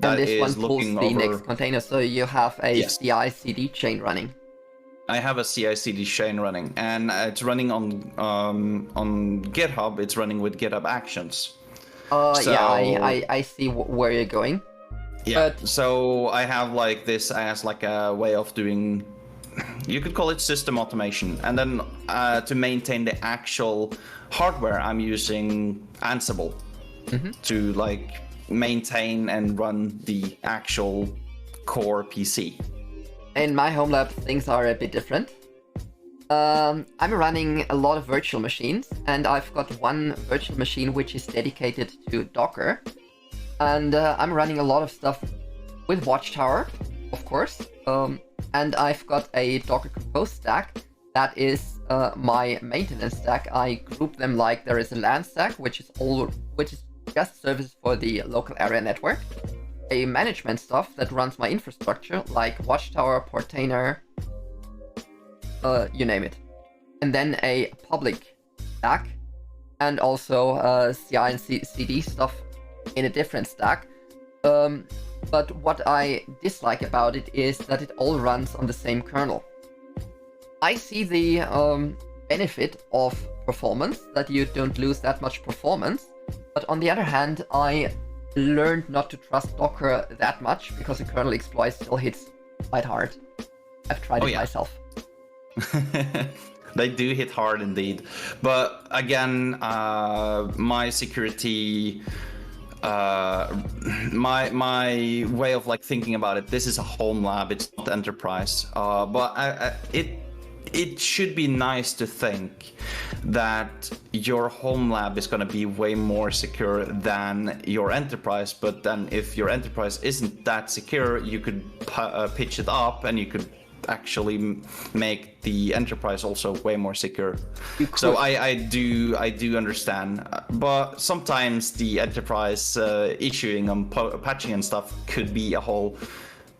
And this one pulls the next container, so you have a CI/CD chain running. I have a CI/CD chain running, and it's running on GitHub. It's running with GitHub Actions. Yeah, I see where you're going. Yeah. So I have like this as like a way of doing, you could call it system automation, and then to maintain the actual hardware, I'm using Ansible to like maintain and run the actual core PC. In my home lab, things are a bit different. I'm running a lot of virtual machines, and I've got one virtual machine which is dedicated to Docker. And I'm running a lot of stuff with Watchtower, of course. And I've got a Docker Compose stack that is my maintenance stack. I group them like there is a LAN stack, which is just services for the local area network. A management stuff that runs my infrastructure, like Watchtower, Portainer, you name it. And then a public stack, and also CI and CD stuff in a different stack. But what I dislike about it is that it all runs on the same kernel. I see the benefit of performance, that you don't lose that much performance, but on the other hand, I learned not to trust Docker that much, because the kernel exploit still hits quite hard. I've tried it myself. They do hit hard indeed. But again, my security, my way of like thinking about it, this is a home lab, it's not enterprise. But it should be nice to think that your home lab is going to be way more secure than your enterprise. But then if your enterprise isn't that secure, you could pitch it up, and you could actually make the enterprise also way more secure. So I do understand, but sometimes the enterprise issuing and patching and stuff could be a whole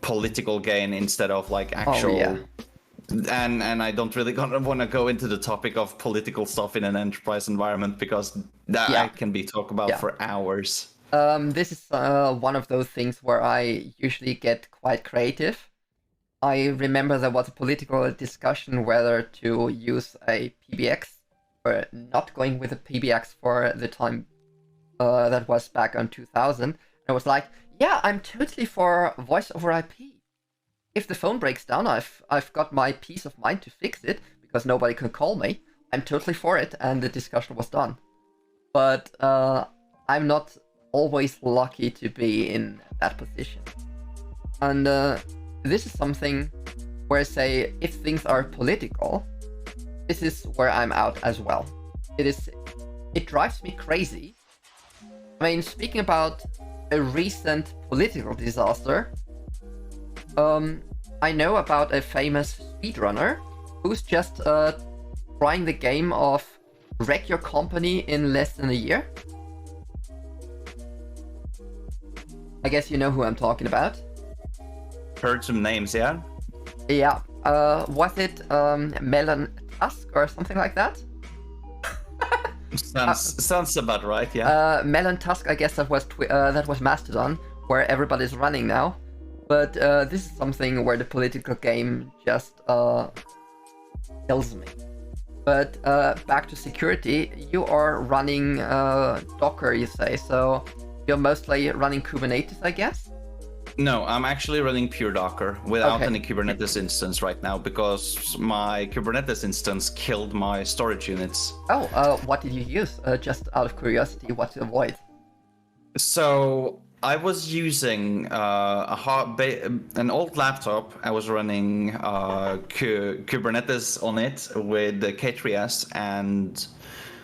political gain instead of like actual. Oh, yeah. And I don't really want to go into the topic of political stuff in an enterprise environment because that can be talked about for hours. This is one of those things where I usually get quite creative. I remember there was a political discussion whether to use a PBX or not going with a PBX for the time that was back on 2000. I was like, yeah, I'm totally for voice over IP. If the phone breaks down, I've got my peace of mind to fix it because nobody can call me. I'm totally for it, and the discussion was done. But I'm not always lucky to be in that position. And this is something where, say, if things are political, this is where I'm out as well. It drives me crazy. I mean, speaking about a recent political disaster, I know about a famous speedrunner who's just trying the game of wreck your company in less than a year. I guess you know who I'm talking about. Heard some names, yeah? Yeah. Was it Melon Tusk or something like that? Sounds about right, yeah. Melon Tusk, I guess that was Mastodon, where everybody's running now. But this is something where the political game just kills me. But back to security, you are running Docker, you say, so you're mostly running Kubernetes, I guess? No, I'm actually running pure Docker without any Kubernetes instance right now because my Kubernetes instance killed my storage units. Oh, what did you use? Just out of curiosity, what to avoid? So I was using an old laptop. I was running Kubernetes on it with the K3s and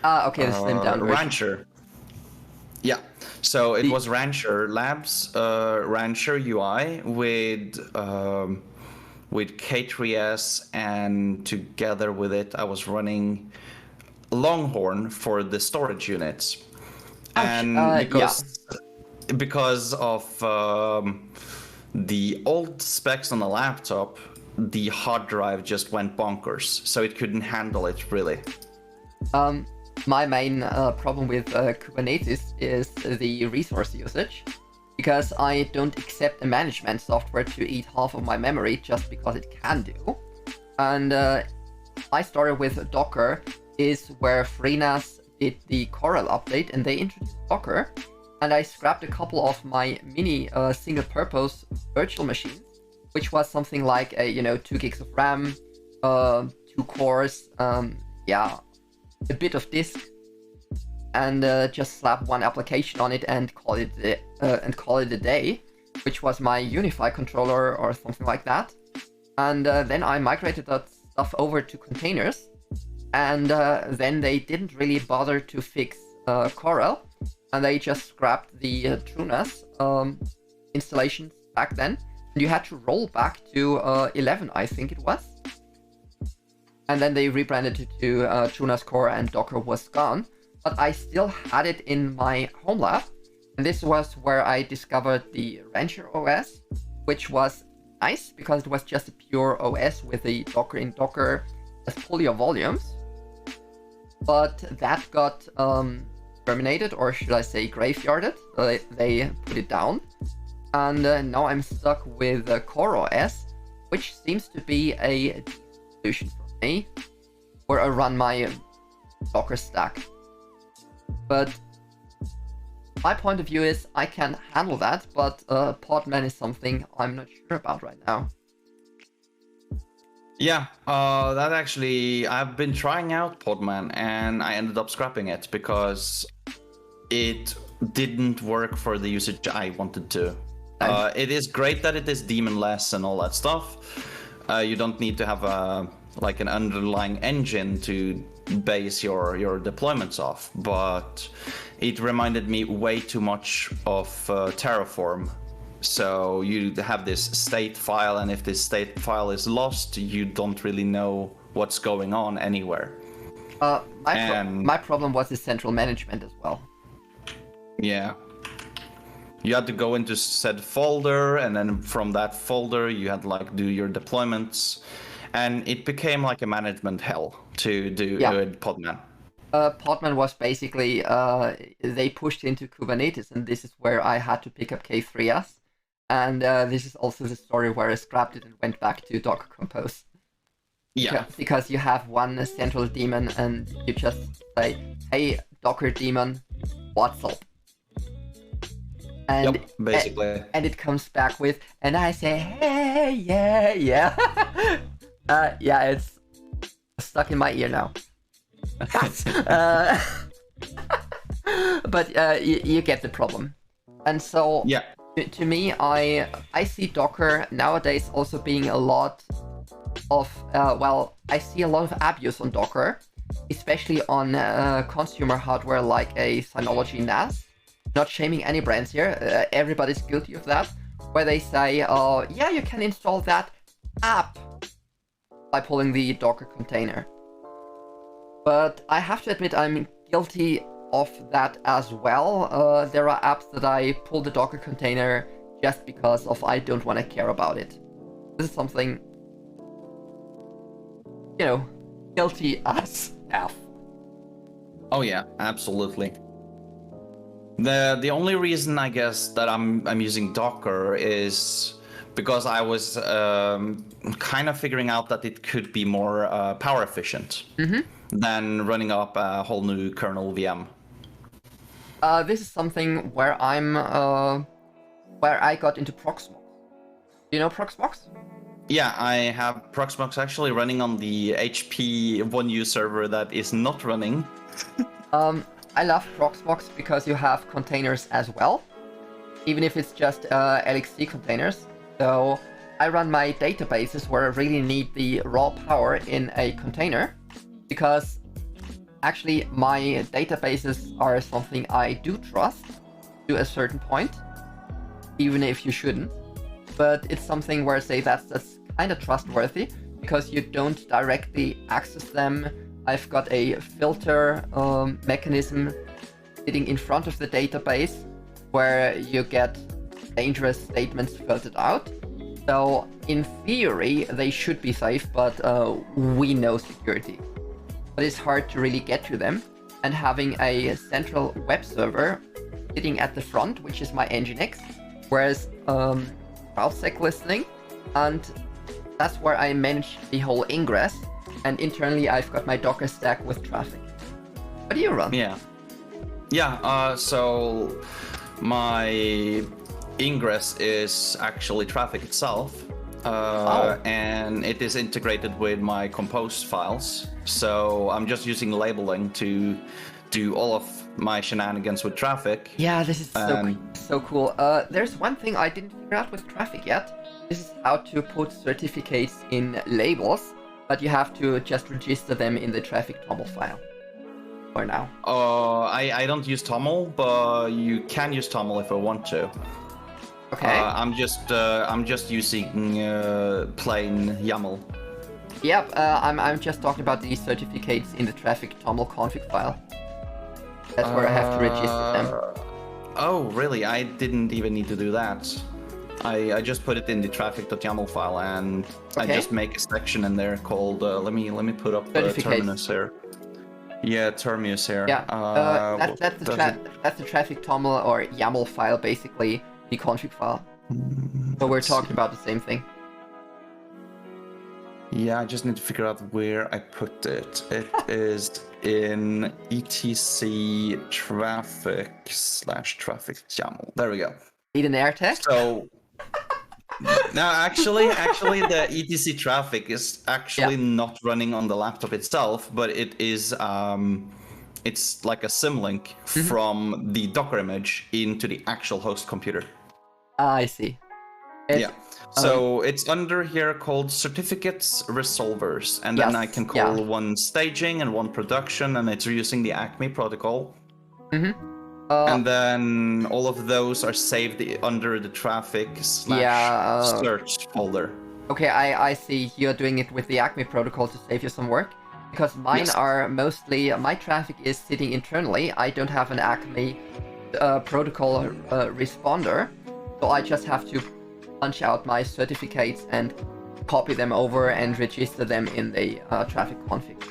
the slim down version. Rancher. Yeah, so it was Rancher Labs, Rancher UI with K3s, and together with it, I was running Longhorn for the storage units. And because of the old specs on the laptop, the hard drive just went bonkers, so it couldn't handle it really. My main problem with Kubernetes is the resource usage, because I don't accept a management software to eat half of my memory just because it can do. And I started with Docker, is where FreeNAS did the Corel update and they introduced Docker, and I scrapped a couple of my mini single-purpose virtual machines, which was something like 2 gigs of RAM, 2 cores, a bit of disk, and just slap one application on it and call it a day, which was my Unify controller or something like that. And then I migrated that stuff over to containers, and then they didn't really bother to fix Corel, and they just scrapped the TrueNAS installations back then. And you had to roll back to 11, I think it was. And then they rebranded it to TrueNAS Core, and Docker was gone. But I still had it in my home lab. And this was where I discovered the Rancher OS, which was nice because it was just a pure OS with the Docker in Docker as pull your volumes. But that got terminated, or should I say graveyarded. They put it down. And now I'm stuck with Core OS, which seems to be a solution for me, where I run my Docker stack. But my point of view is I can handle that, but Podman is something I'm not sure about right now. Yeah, that actually, I've been trying out Podman and I ended up scrapping it because it didn't work for the usage I wanted to. It is great that it is daemonless and all that stuff. You don't need to have an underlying engine to base your deployments off, but it reminded me way too much of Terraform So you have this state file, and if this state file is lost, you don't really know what's going on anywhere. My problem was the central management as well. Yeah. You had to go into said folder, and then from that folder, you had to like do your deployments, and it became like a management hell to do with Podman. Podman was basically they pushed into Kubernetes, and this is where I had to pick up K3s, and this is also the story where I scrapped it and went back to Docker Compose. Yeah. Because you have one central daemon, and you just say, "Hey, Docker daemon, what's up?" And basically. And it comes back with, and I say, "Hey, yeah." Yeah, it's stuck in my ear now. But you get the problem. And so to me, I see Docker nowadays also being a lot of I see a lot of abuse on Docker, especially on consumer hardware like a Synology NAS. Not shaming any brands here, everybody's guilty of that, where they say, yeah, you can install that app by pulling the Docker container. But I have to admit I'm guilty of that as well. There are apps that I pull the Docker container just because of I don't want to care about it. This is something, guilty as F. Oh yeah, absolutely. The only reason I guess that I'm using Docker is because I was kind of figuring out that it could be more power efficient than running up a whole new kernel VM. This is something where where I got into Proxmox. Do you know Proxmox? Yeah, I have Proxmox actually running on the HP 1U server that is not running. I love Proxmox because you have containers as well, even if it's just LXC containers. So I run my databases where I really need the raw power in a container, because actually my databases are something I do trust to a certain point, even if you shouldn't. But it's something where I say that's kind of trustworthy because you don't directly access them. I've got a filter mechanism sitting in front of the database where you get dangerous statements filtered out. So in theory, they should be safe, but we know security. But it's hard to really get to them. And having a central web server sitting at the front, which is my Nginx, whereas browsec listening, and that's where I manage the whole ingress. And internally, I've got my Docker stack with traffic. What do you run? So my ingress is actually traffic itself. And it is integrated with my compose files. So I'm just using labeling to do all of my shenanigans with traffic. Yeah, this is so cool. There's one thing I didn't figure out with traffic yet. This is how to put certificates in labels. But you have to just register them in the traffic toml file for now. I don't use toml, but you can use toml if I want to. Okay. I'm just using plain YAML. Yep. I'm just talking about these certificates in the traffic toml config file. That's where I have to register them. Oh, really? I didn't even need to do that. I just put it in the traffic.yaml file, and I just make a section in there called let me put up terminus here. Yeah, terminus here. Yeah, that's the traffic toml or YAML file, basically the config file. So we're talking about the same thing. Yeah, I just need to figure out where I put it. It is in etc traffic/traffic YAML. There we go. Need an air test? So. No, actually, the etc traffic is actually not running on the laptop itself, but it is. It's like a symlink from the Docker image into the actual host computer. I see. So it's under here called certificates resolvers, and then I can call one staging and one production, and it's using the Acme protocol. And then all of those are saved under the traffic / search folder. Okay, I see you're doing it with the Acme protocol to save you some work. Because mine are mostly, my traffic is sitting internally. I don't have an Acme protocol responder. So I just have to punch out my certificates and copy them over and register them in the traffic config.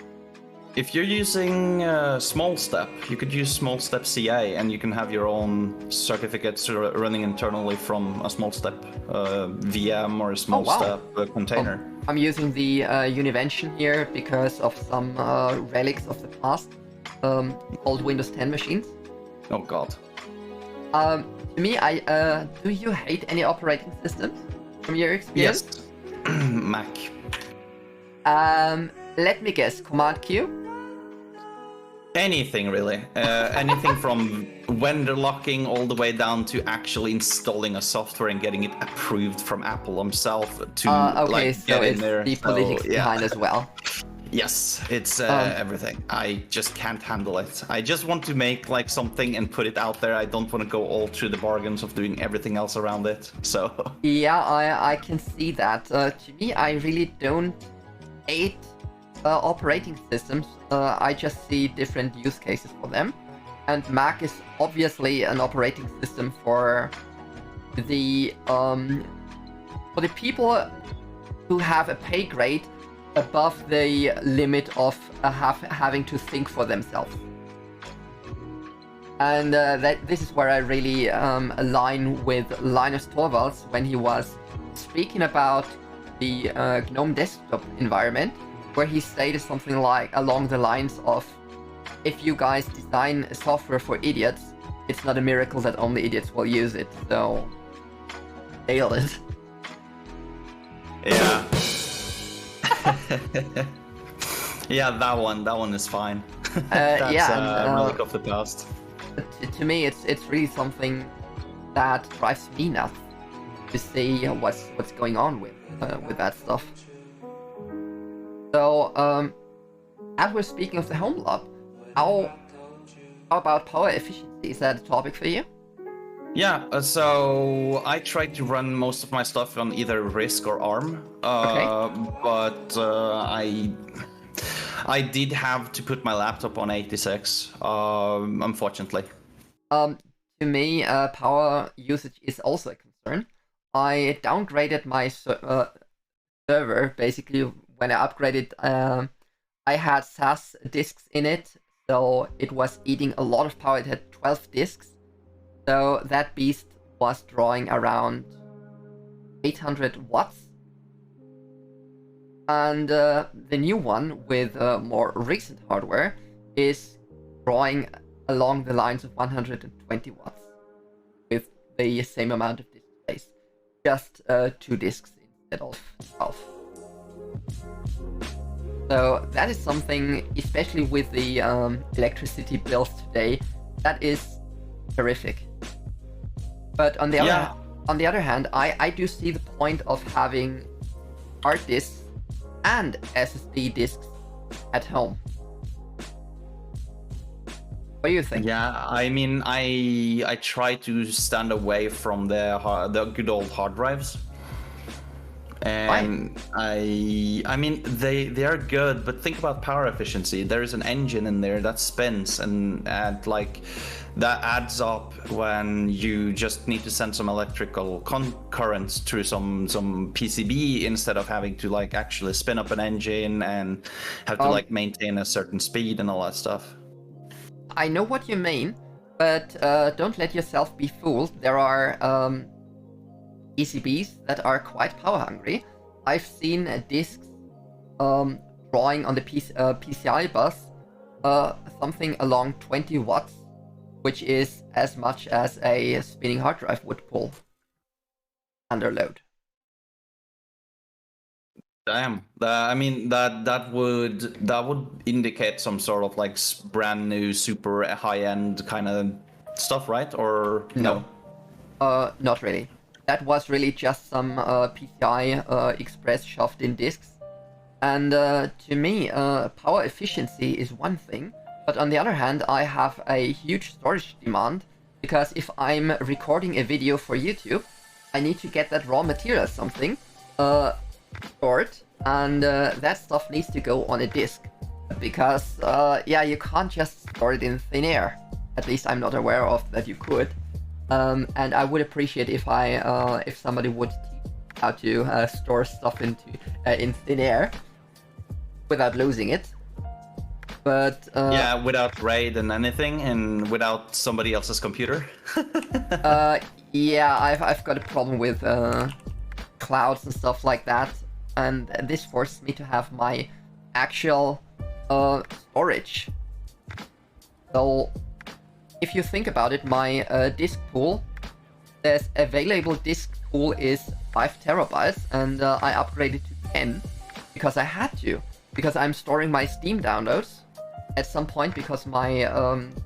If you're using Small Step, you could use Small Step CA, and you can have your own certificates running internally from a Small Step VM or a Small Step container. I'm using the Univention here because of some relics of the past, old Windows 10 machines. Oh God. To me, do you hate any operating systems from your experience? Yes. Mac. Let me guess, Command Q? Anything really. Anything from vendor locking all the way down to actually installing a software and getting it approved from Apple themselves to okay, so get in it's there. the politics behind as well. Yes, it's everything. I just can't handle it. I just want to make something and put it out there. I don't want to go all through the bargains of doing everything else around it. So yeah, I can see that. To me, I really don't hate operating systems. I just see different use cases for them, and Mac is obviously an operating system for the people who have a pay grade above the limit of having to think for themselves. And this is where I really align with Linus Torvalds when he was speaking about the GNOME desktop environment, where he stated something along the lines of, if you guys design software for idiots, it's not a miracle that only idiots will use it. So, nailed it. Yeah. Yeah, that one is fine. That's a relic of the past. To me, it's really something that drives me nuts to see what's going on with that stuff. So, as we're speaking of the home lab, how about power efficiency? Is that a topic for you? Yeah, so I try to run most of my stuff on either RISC or ARM, but I did have to put my laptop on 86, unfortunately. To me, power usage is also a concern. I downgraded my server, basically. When I upgraded, I had SAS disks in it, so it was eating a lot of power. It had 12 disks, so that beast was drawing around 800 watts. And the new one with more recent hardware is drawing along the lines of 120 watts with the same amount of disk space. Just 2 disks instead of 12. So that is something, especially with the electricity bills today, that is terrific. But on the other hand, I do see the point of having hard disks and SSD disks at home. What do you think? Yeah, I mean, I try to stand away from the good old hard drives. And I mean, they are good, but think about power efficiency. There is an engine in there that spins, and that adds up when you just need to send some electrical currents through some PCB instead of having to actually spin up an engine and have to maintain a certain speed and all that stuff. I know what you mean, but don't let yourself be fooled. There are PCBs that are quite power hungry. I've seen disks drawing on the PCI bus something along 20 watts, which is as much as a spinning hard drive would pull under load. Damn. I mean, that would indicate some sort of brand new, super high end kind of stuff, right? Or no? Not really. That was really just some PCI Express shoved in disks. And to me, power efficiency is one thing, but on the other hand, I have a huge storage demand, Because if I'm recording a video for YouTube, I need to get that raw material something stored, and that stuff needs to go on a disk. Because yeah, you can't just store it in thin air. At least I'm not aware of that you could. And I would appreciate if somebody would teach how to store stuff in thin air without losing it. But yeah, without RAID and anything, and without somebody else's computer. Yeah, I've got a problem with clouds and stuff like that, and this forced me to have my actual storage. So if you think about it, my disk pool, the available disk pool is 5 terabytes, and I upgraded to 10 because I had to, because I'm storing my Steam downloads at some point, because my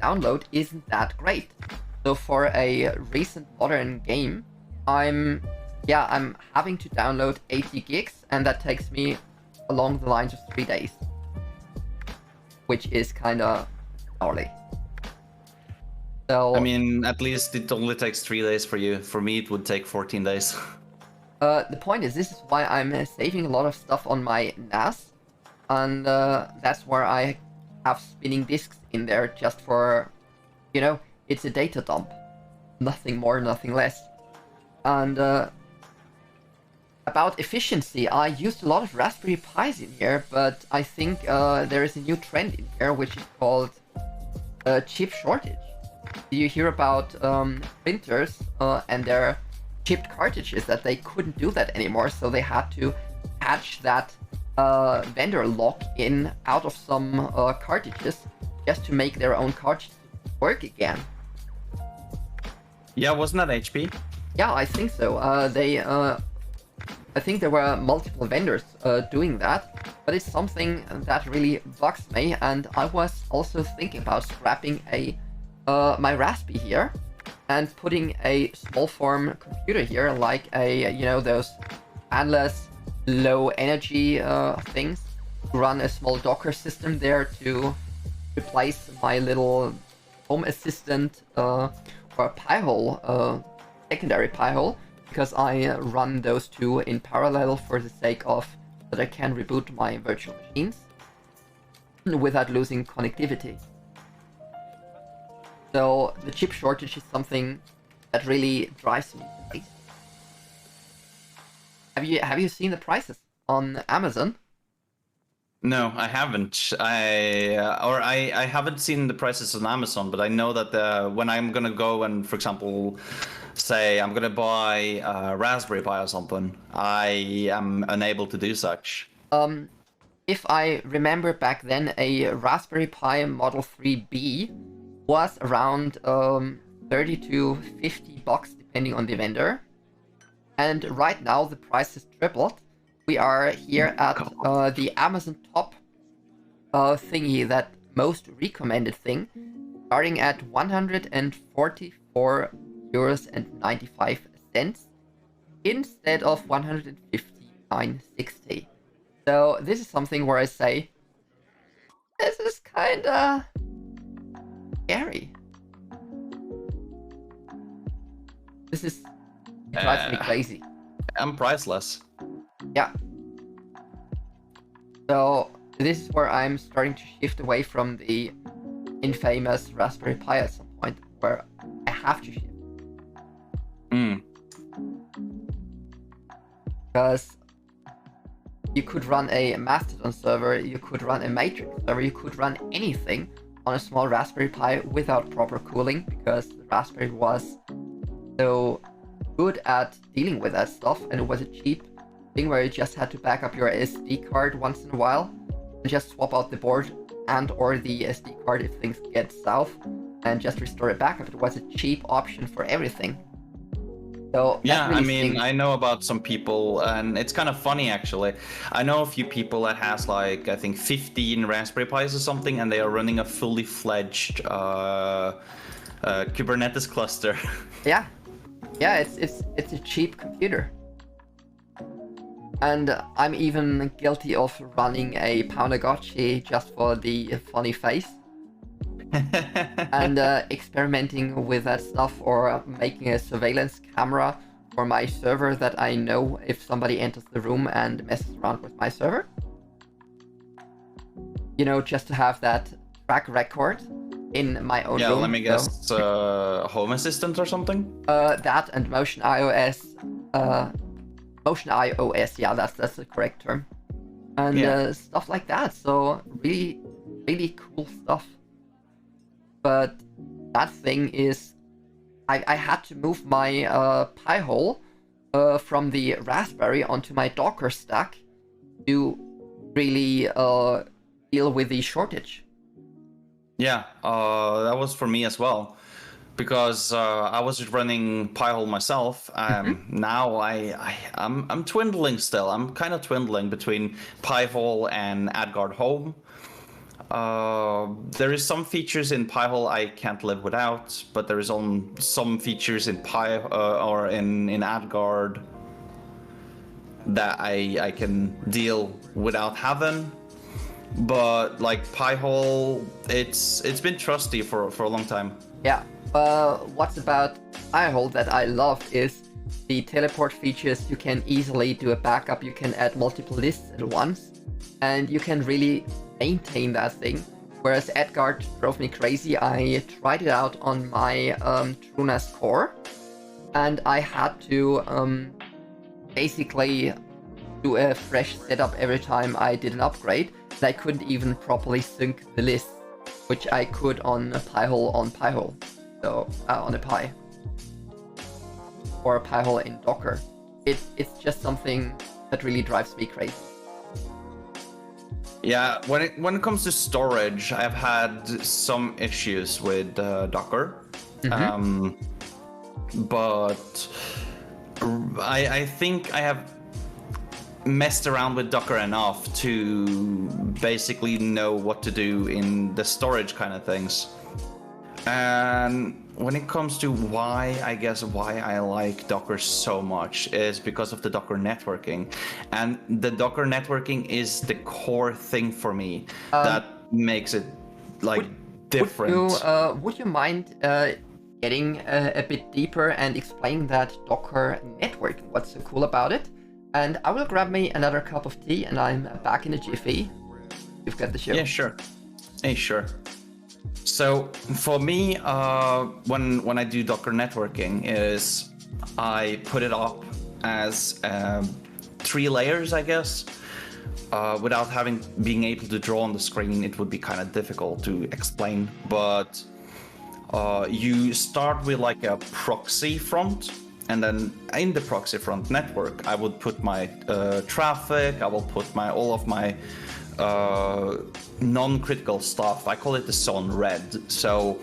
download isn't that great. So for a recent modern game, I'm having to download 80 gigs, and that takes me along the lines of 3 days, which is kind of gnarly. So I mean, at least it only takes 3 days for you. For me, it would take 14 days. The point is, this is why I'm saving a lot of stuff on my NAS, and that's where I have spinning disks in there just for, it's a data dump. Nothing more, nothing less. And about efficiency, I used a lot of Raspberry Pis in here, but I think there is a new trend in here which is called chip shortage. You hear about printers and their chipped cartridges that they couldn't do that anymore, so they had to patch that vendor lock in out of some cartridges just to make their own cartridges work again. Yeah, wasn't that HP? Yeah, I think so. I think there were multiple vendors doing that, but it's something that really bugs me, and I was also thinking about scrapping my Raspberry here and putting a small form computer here, like those fanless low energy things, to run a small Docker system there to replace my little home assistant or Pi-hole, secondary Pi-hole, because I run those two in parallel for the sake of that I can reboot my virtual machines without losing connectivity. So the chip shortage is something that really drives me crazy. Have you seen the prices on Amazon? No, I haven't. I haven't seen the prices on Amazon, but I know that when I'm gonna go and, for example, say I'm gonna buy a Raspberry Pi or something, I am unable to do such. If I remember back then, a Raspberry Pi Model 3B was around 30 to 50 bucks depending on the vendor. And right now the price has tripled. We are here at the Amazon top thingy, that most recommended thing, starting at 144 euros and 95 cents instead of 159.60. So this is something where I say, this is kinda scary. It drives me crazy. I'm priceless. Yeah. So this is where I'm starting to shift away from the infamous Raspberry Pi at some point, where I have to shift. Because you could run a Mastodon server, you could run a Matrix server, you could run anything on a small Raspberry Pi without proper cooling, because the Raspberry was so good at dealing with that stuff, and it was a cheap thing where you just had to back up your SD card once in a while and just swap out the board and or the SD card if things get south, and just restore it back up. It was a cheap option for everything. So yeah, really I mean, stinks. I know about some people, and it's kind of funny actually. I know a few people that has like, I think 15 Raspberry Pis or something, and they are running a fully fledged Kubernetes cluster. Yeah, it's a cheap computer. And I'm even guilty of running a Poundagotchi just for the funny face. and experimenting with that stuff, or making a surveillance camera for my server that I know if somebody enters the room and messes around with my server. You know, just to have that track record in my own room. Yeah, let me guess, Home Assistant or something? That and Motion iOS. Motion iOS, yeah, that's the correct term. And stuff like that. So really, really cool stuff. But that thing is, I had to move my Pi-hole from the Raspberry onto my Docker stack to really deal with the shortage. Yeah, that was for me as well, because I was running Pi-hole myself. Now I'm dwindling still. I'm kind of dwindling between Pi-hole and AdGuard Home. There is some features in Pi-hole I can't live without, but there is some features in or in AdGuard that I can deal without having. But like Pi-hole, it's been trusty for a long time. Yeah. What's about Pi-hole that I love is the teleport features. You can easily do a backup. You can add multiple lists at once, and you can really maintain that thing. Whereas AdGuard drove me crazy. I tried it out on my TrueNAS core, and I had to basically do a fresh setup every time I did an upgrade. And I couldn't even properly sync the lists, which I could on Pi-hole. So on a Pi. Or a Pi-hole in Docker. It's just something that really drives me crazy. Yeah, when it comes to storage, I've had some issues with Docker. But I think I have messed around with Docker enough to basically know what to do in the storage kind of things. And when it comes to why I like Docker so much is because of the Docker networking. And the Docker networking is the core thing for me that makes it different. Would you mind getting a bit deeper and explaining that Docker networking? What's so cool about it? And I will grab me another cup of tea, and I'm back in a jiffy. You've got the show. Yeah, sure. Hey, sure. So for me, when I do Docker networking, is I put it up as 3 layers, I guess. Without being able to draw on the screen, it would be kind of difficult to explain. But you start with like a proxy front. And then in the proxy front network, I would put my traffic, I will put all of my non-critical stuff. I call it the zone red. So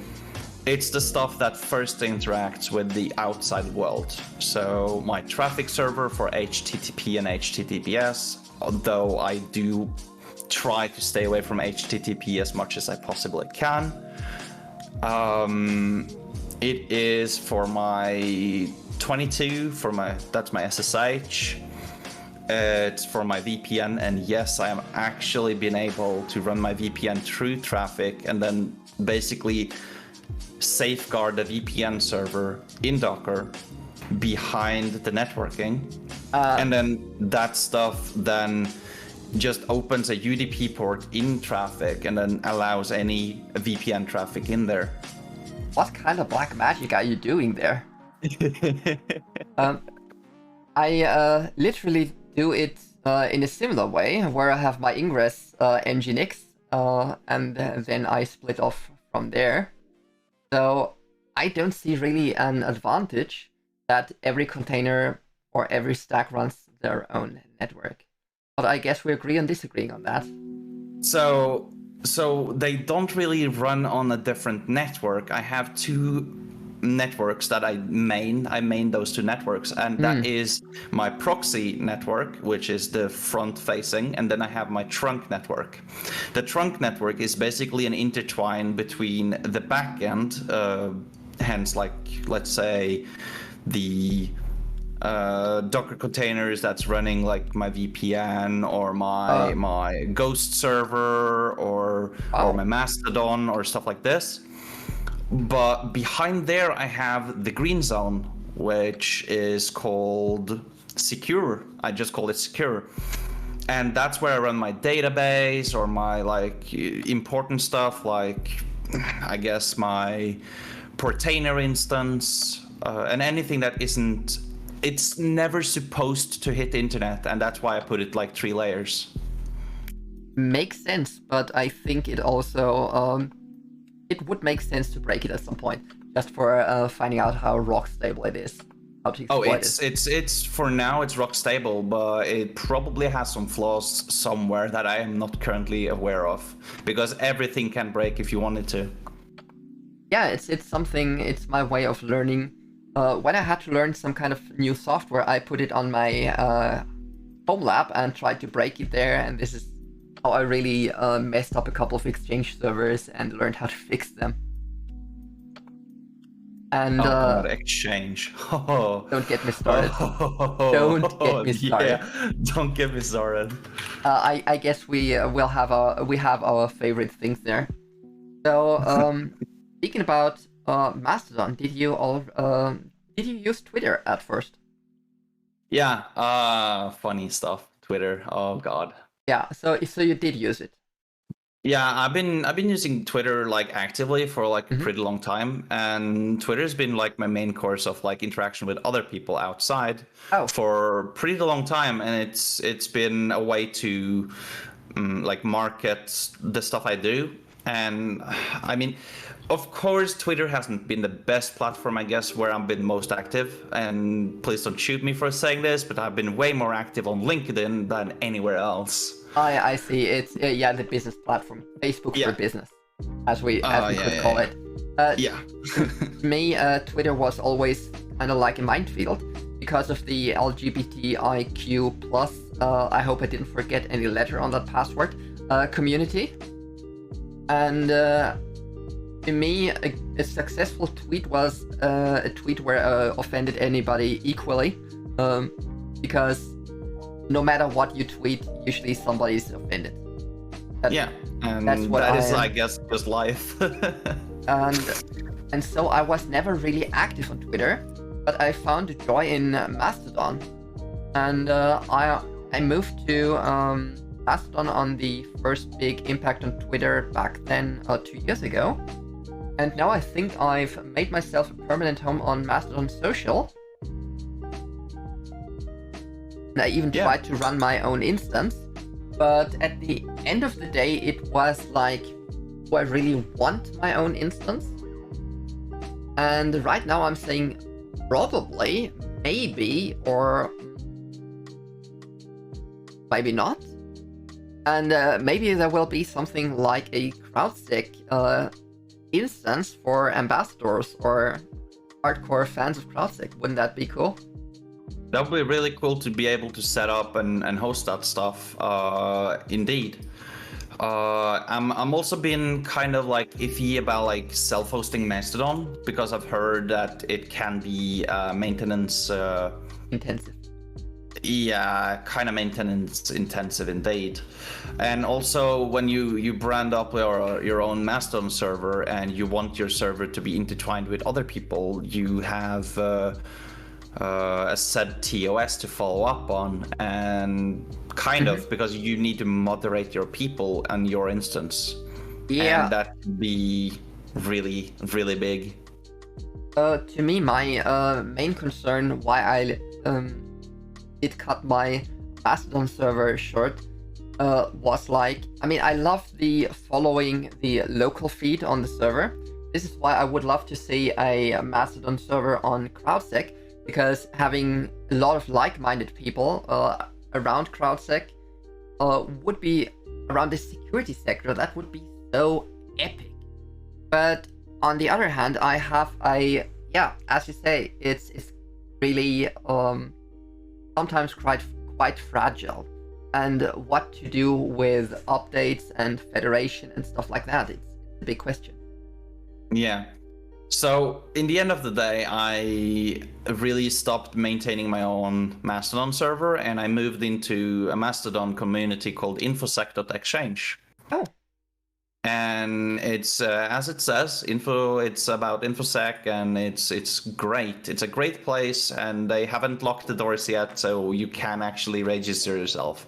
it's the stuff that first interacts with the outside world. So my traffic server for HTTP and HTTPS, although I do try to stay away from HTTP as much as I possibly can. It is for my 22 that's my SSH. It's for my VPN, and yes, I am actually been able to run my VPN through traffic and then basically safeguard the VPN server in Docker behind the networking. And then that stuff then just opens a UDP port in traffic and then allows any VPN traffic in there. What kind of black magic are you doing there? I literally do it in a similar way, where I have my ingress Nginx, and then I split off from there. So I don't see really an advantage that every container or every stack runs their own network. But I guess we agree on disagreeing on that. So they don't really run on a different network. I have 2 networks that I main those 2 networks, and that is my proxy network, which is the front facing, and then I have my trunk network. The trunk network is basically an intertwine between the backend, hence like let's say the Docker containers that's running like my VPN or my Ghost server or my Mastodon or stuff like this. But behind there, I have the green zone, which is called Secure. I just call it Secure. And that's where I run my database or my like important stuff, like I guess my Portainer instance and anything that isn't. It's never supposed to hit the internet, and that's why I put it like 3 layers. Makes sense, but I think it also it would make sense to break it at some point, just for finding out how rock stable it is. How to exploit it's for now it's rock stable, but it probably has some flaws somewhere that I am not currently aware of, because everything can break if you wanted to. Yeah, it's something. It's my way of learning. When I had to learn some kind of new software, I put it on my home lab and tried to break it there, and this is how I really messed up a couple of Exchange servers and learned how to fix them. And Exchange. Don't get me started. Don't get me started. Yeah, don't get me started. I guess we have our favorite things there. So speaking about Mastodon, did you use Twitter at first? Yeah, funny stuff. Twitter. Oh God. Yeah. So you did use it. Yeah, I've been using Twitter like actively for like a pretty long time, and Twitter's been like my main course of like interaction with other people outside for a pretty long time, and it's been a way to like market the stuff I do. And I mean, of course, Twitter hasn't been the best platform, I guess, where I've been most active. And please don't shoot me for saying this, but I've been way more active on LinkedIn than anywhere else. I see. It's the business platform, Facebook for business, as we could call it. Me, Twitter was always kind of like a minefield because of the LGBTIQ plus. I hope I didn't forget any letter on that password. Community, and to me, a successful tweet was a tweet where offended anybody equally, because no matter what you tweet, usually somebody's offended. I guess, just life. and so I was never really active on Twitter, but I found joy in Mastodon, and I moved to Mastodon on the first big impact on Twitter back then, 2 years ago, and now I think I've made myself a permanent home on Mastodon Social. I even tried to run my own instance, but at the end of the day, it was like, do I really want my own instance? And right now I'm saying probably, maybe, or maybe not. And maybe there will be something like a CrowdSec instance for ambassadors or hardcore fans of CrowdSec. Wouldn't that be cool? That would be really cool to be able to set up and host that stuff. Indeed. I'm also been kind of like iffy about like self-hosting Mastodon, because I've heard that it can be maintenance intensive. Yeah, kind of maintenance intensive indeed. And also when you brand up your own Mastodon server and you want your server to be intertwined with other people, you have a set TOS to follow up on, and kind of because you need to moderate your people and your instance. Yeah, and that could be really, really big. To me, my main concern why I did cut my Mastodon server short was like, I mean, I love the following the local feed on the server. This is why I would love to see a Mastodon server on CrowdSec, because having a lot of like-minded people around CrowdSec would be around the security sector. That would be so epic. But on the other hand, I have as you say, it's really sometimes quite fragile, and what to do with updates and federation and stuff like that, it's a big question. Yeah. So in the end of the day, I really stopped maintaining my own Mastodon server, and I moved into a Mastodon community called infosec.exchange. Oh. And it's as it says, it's about infosec, and it's great. It's a great place, and they haven't locked the doors yet, so you can actually register yourself.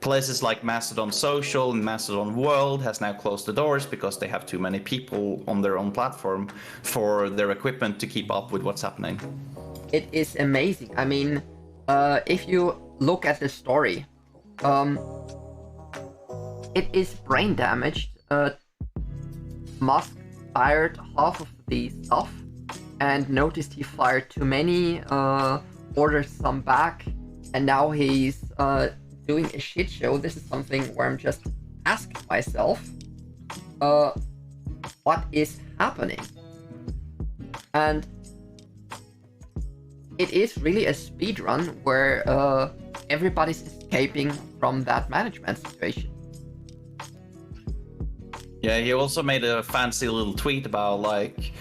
Places like Mastodon Social and Mastodon World has now closed the doors because they have too many people on their own platform for their equipment to keep up with what's happening. It is amazing. I mean, if you look at the story, it is brain damaged. Musk fired half of the stuff and noticed he fired too many, ordered some back, and now he's doing a shit show. This is something where I'm just asking myself, what is happening? And it is really a speed run where everybody's escaping from that management situation. Yeah, he also made a fancy little tweet about like,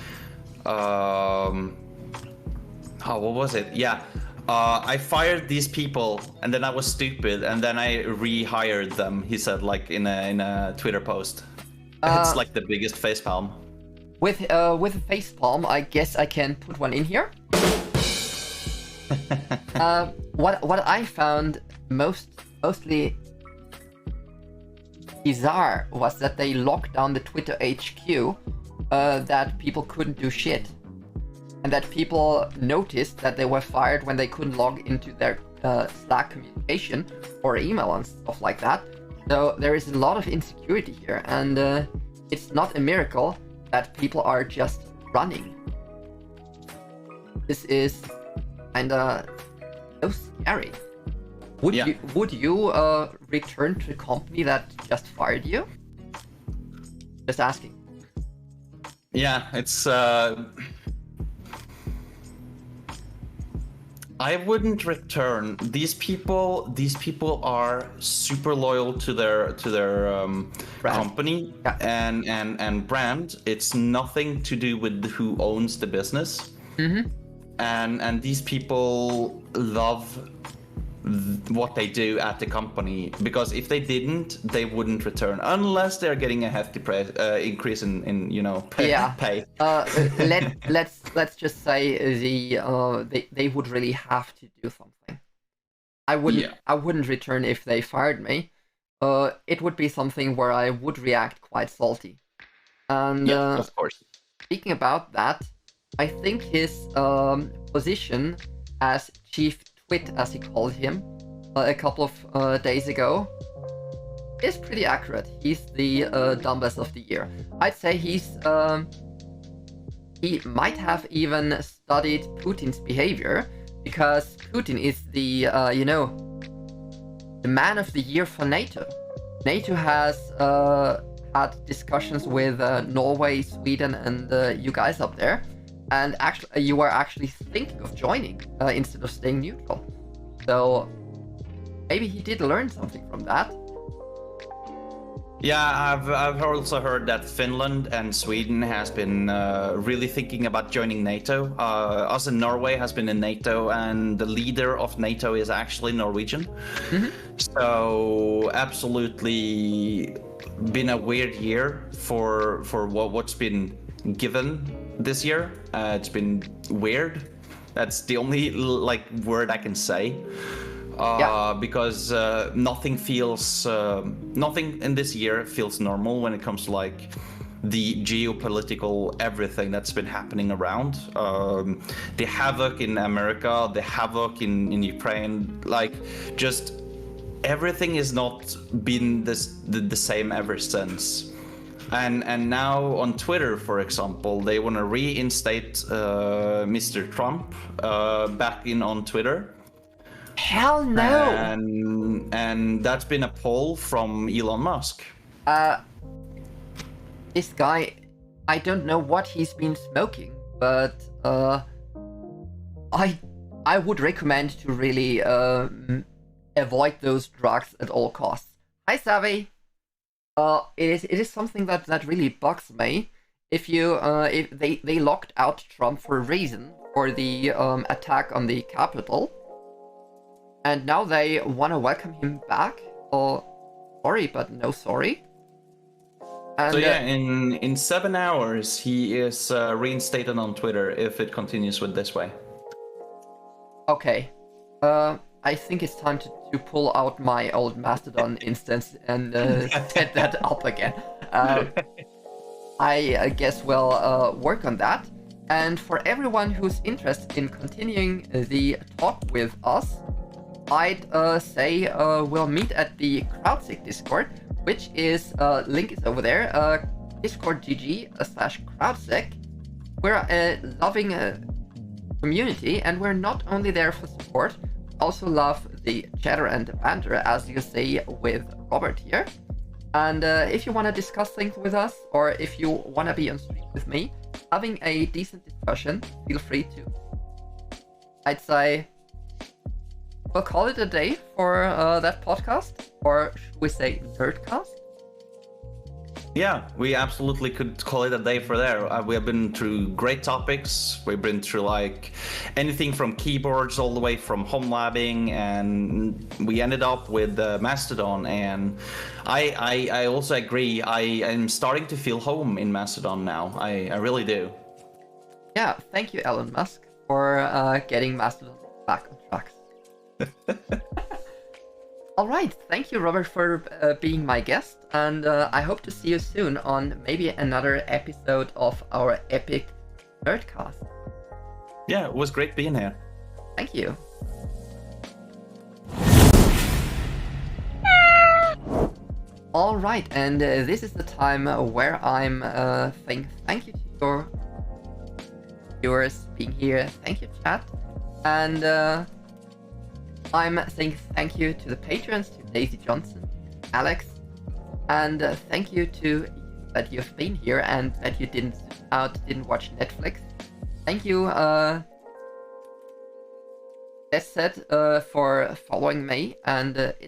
what was it? Yeah, I fired these people and then I was stupid and then I rehired them. He said like in a Twitter post. It's like the biggest facepalm. With a facepalm, I guess I can put one in here. What I found mostly bizarre was that they locked down the Twitter HQ, that people couldn't do shit, and that people noticed that they were fired when they couldn't log into their Slack communication or email and stuff like that. So there is a lot of insecurity here, and it's not a miracle that people are just running. This is kinda so scary. Would you return to the company that just fired you? Just asking. Yeah, it's I wouldn't return. These people are super loyal to their company and brand. It's nothing to do with who owns the business. Mm-hmm. And these people love what they do at the company, because if they didn't, they wouldn't return unless they're getting a hefty increase in pay. Let's just say they would really have to do something. I wouldn't return if they fired me. It would be something where I would react quite salty. And of course. Speaking about that, I think his position as chief twit, as he called him, a couple of days ago, is pretty accurate. He's the dumbass of the year. I'd say he might have even studied Putin's behavior, because Putin is the man of the year for NATO. NATO has had discussions with Norway, Sweden, and you guys up there. And actually, you are actually thinking of joining instead of staying neutral. So maybe he did learn something from that. Yeah, I've also heard that Finland and Sweden has been really thinking about joining NATO. Us in Norway has been in NATO, and the leader of NATO is actually Norwegian. Mm-hmm. So absolutely been a weird year for what's been given this year. It's been weird. That's the only word I can say. Because nothing in this year feels normal when it comes to the geopolitical everything that's been happening around. The havoc in America, the havoc in Ukraine, just everything has not been the same ever since. And now on Twitter, for example, they want to reinstate Mr. Trump back in on Twitter. Hell no! And that's been a poll from Elon Musk. This guy, I don't know what he's been smoking, but I would recommend to really avoid those drugs at all costs. Hi, Savvy. It is something that really bugs me, if they locked out Trump for a reason for the attack on the Capitol, and now they want to welcome him back. Sorry, but no sorry. And, so yeah, in 7 hours he is reinstated on Twitter if it continues with this way. Okay. I think it's time to pull out my old Mastodon instance and set that up again. I guess we'll work on that. And for everyone who's interested in continuing the talk with us, I'd say we'll meet at the CrowdSec Discord, which is link is over there. Discord.gg/CrowdSec. We're a loving community, and we're not only there for support, also love the chatter and the banter, as you say with Robert here. And if you want to discuss things with us, or if you want to be on stream with me, having a decent discussion, feel free to. I'd say we'll call it a day for that podcast, or should we say NerdCast? Yeah, we absolutely could call it a day for there. We have been through great topics. We've been through like anything from keyboards all the way from home labbing, and we ended up with Mastodon. And I also agree. I am starting to feel home in Mastodon now. I really do. Yeah, thank you, Elon Musk, for getting Mastodon back on track. All right, thank you, Robert, for being my guest, and I hope to see you soon on maybe another episode of our epic NerdCast. Yeah, it was great being here. Thank you. All right, and this is the time where I'm saying thank you to your viewers being here. Thank you, chat, and I'm saying thank you to the patrons, to Daisy Johnson, Alex, and thank you to that you've been here and that you didn't watch Netflix. Thank you, as said, for following me, and it's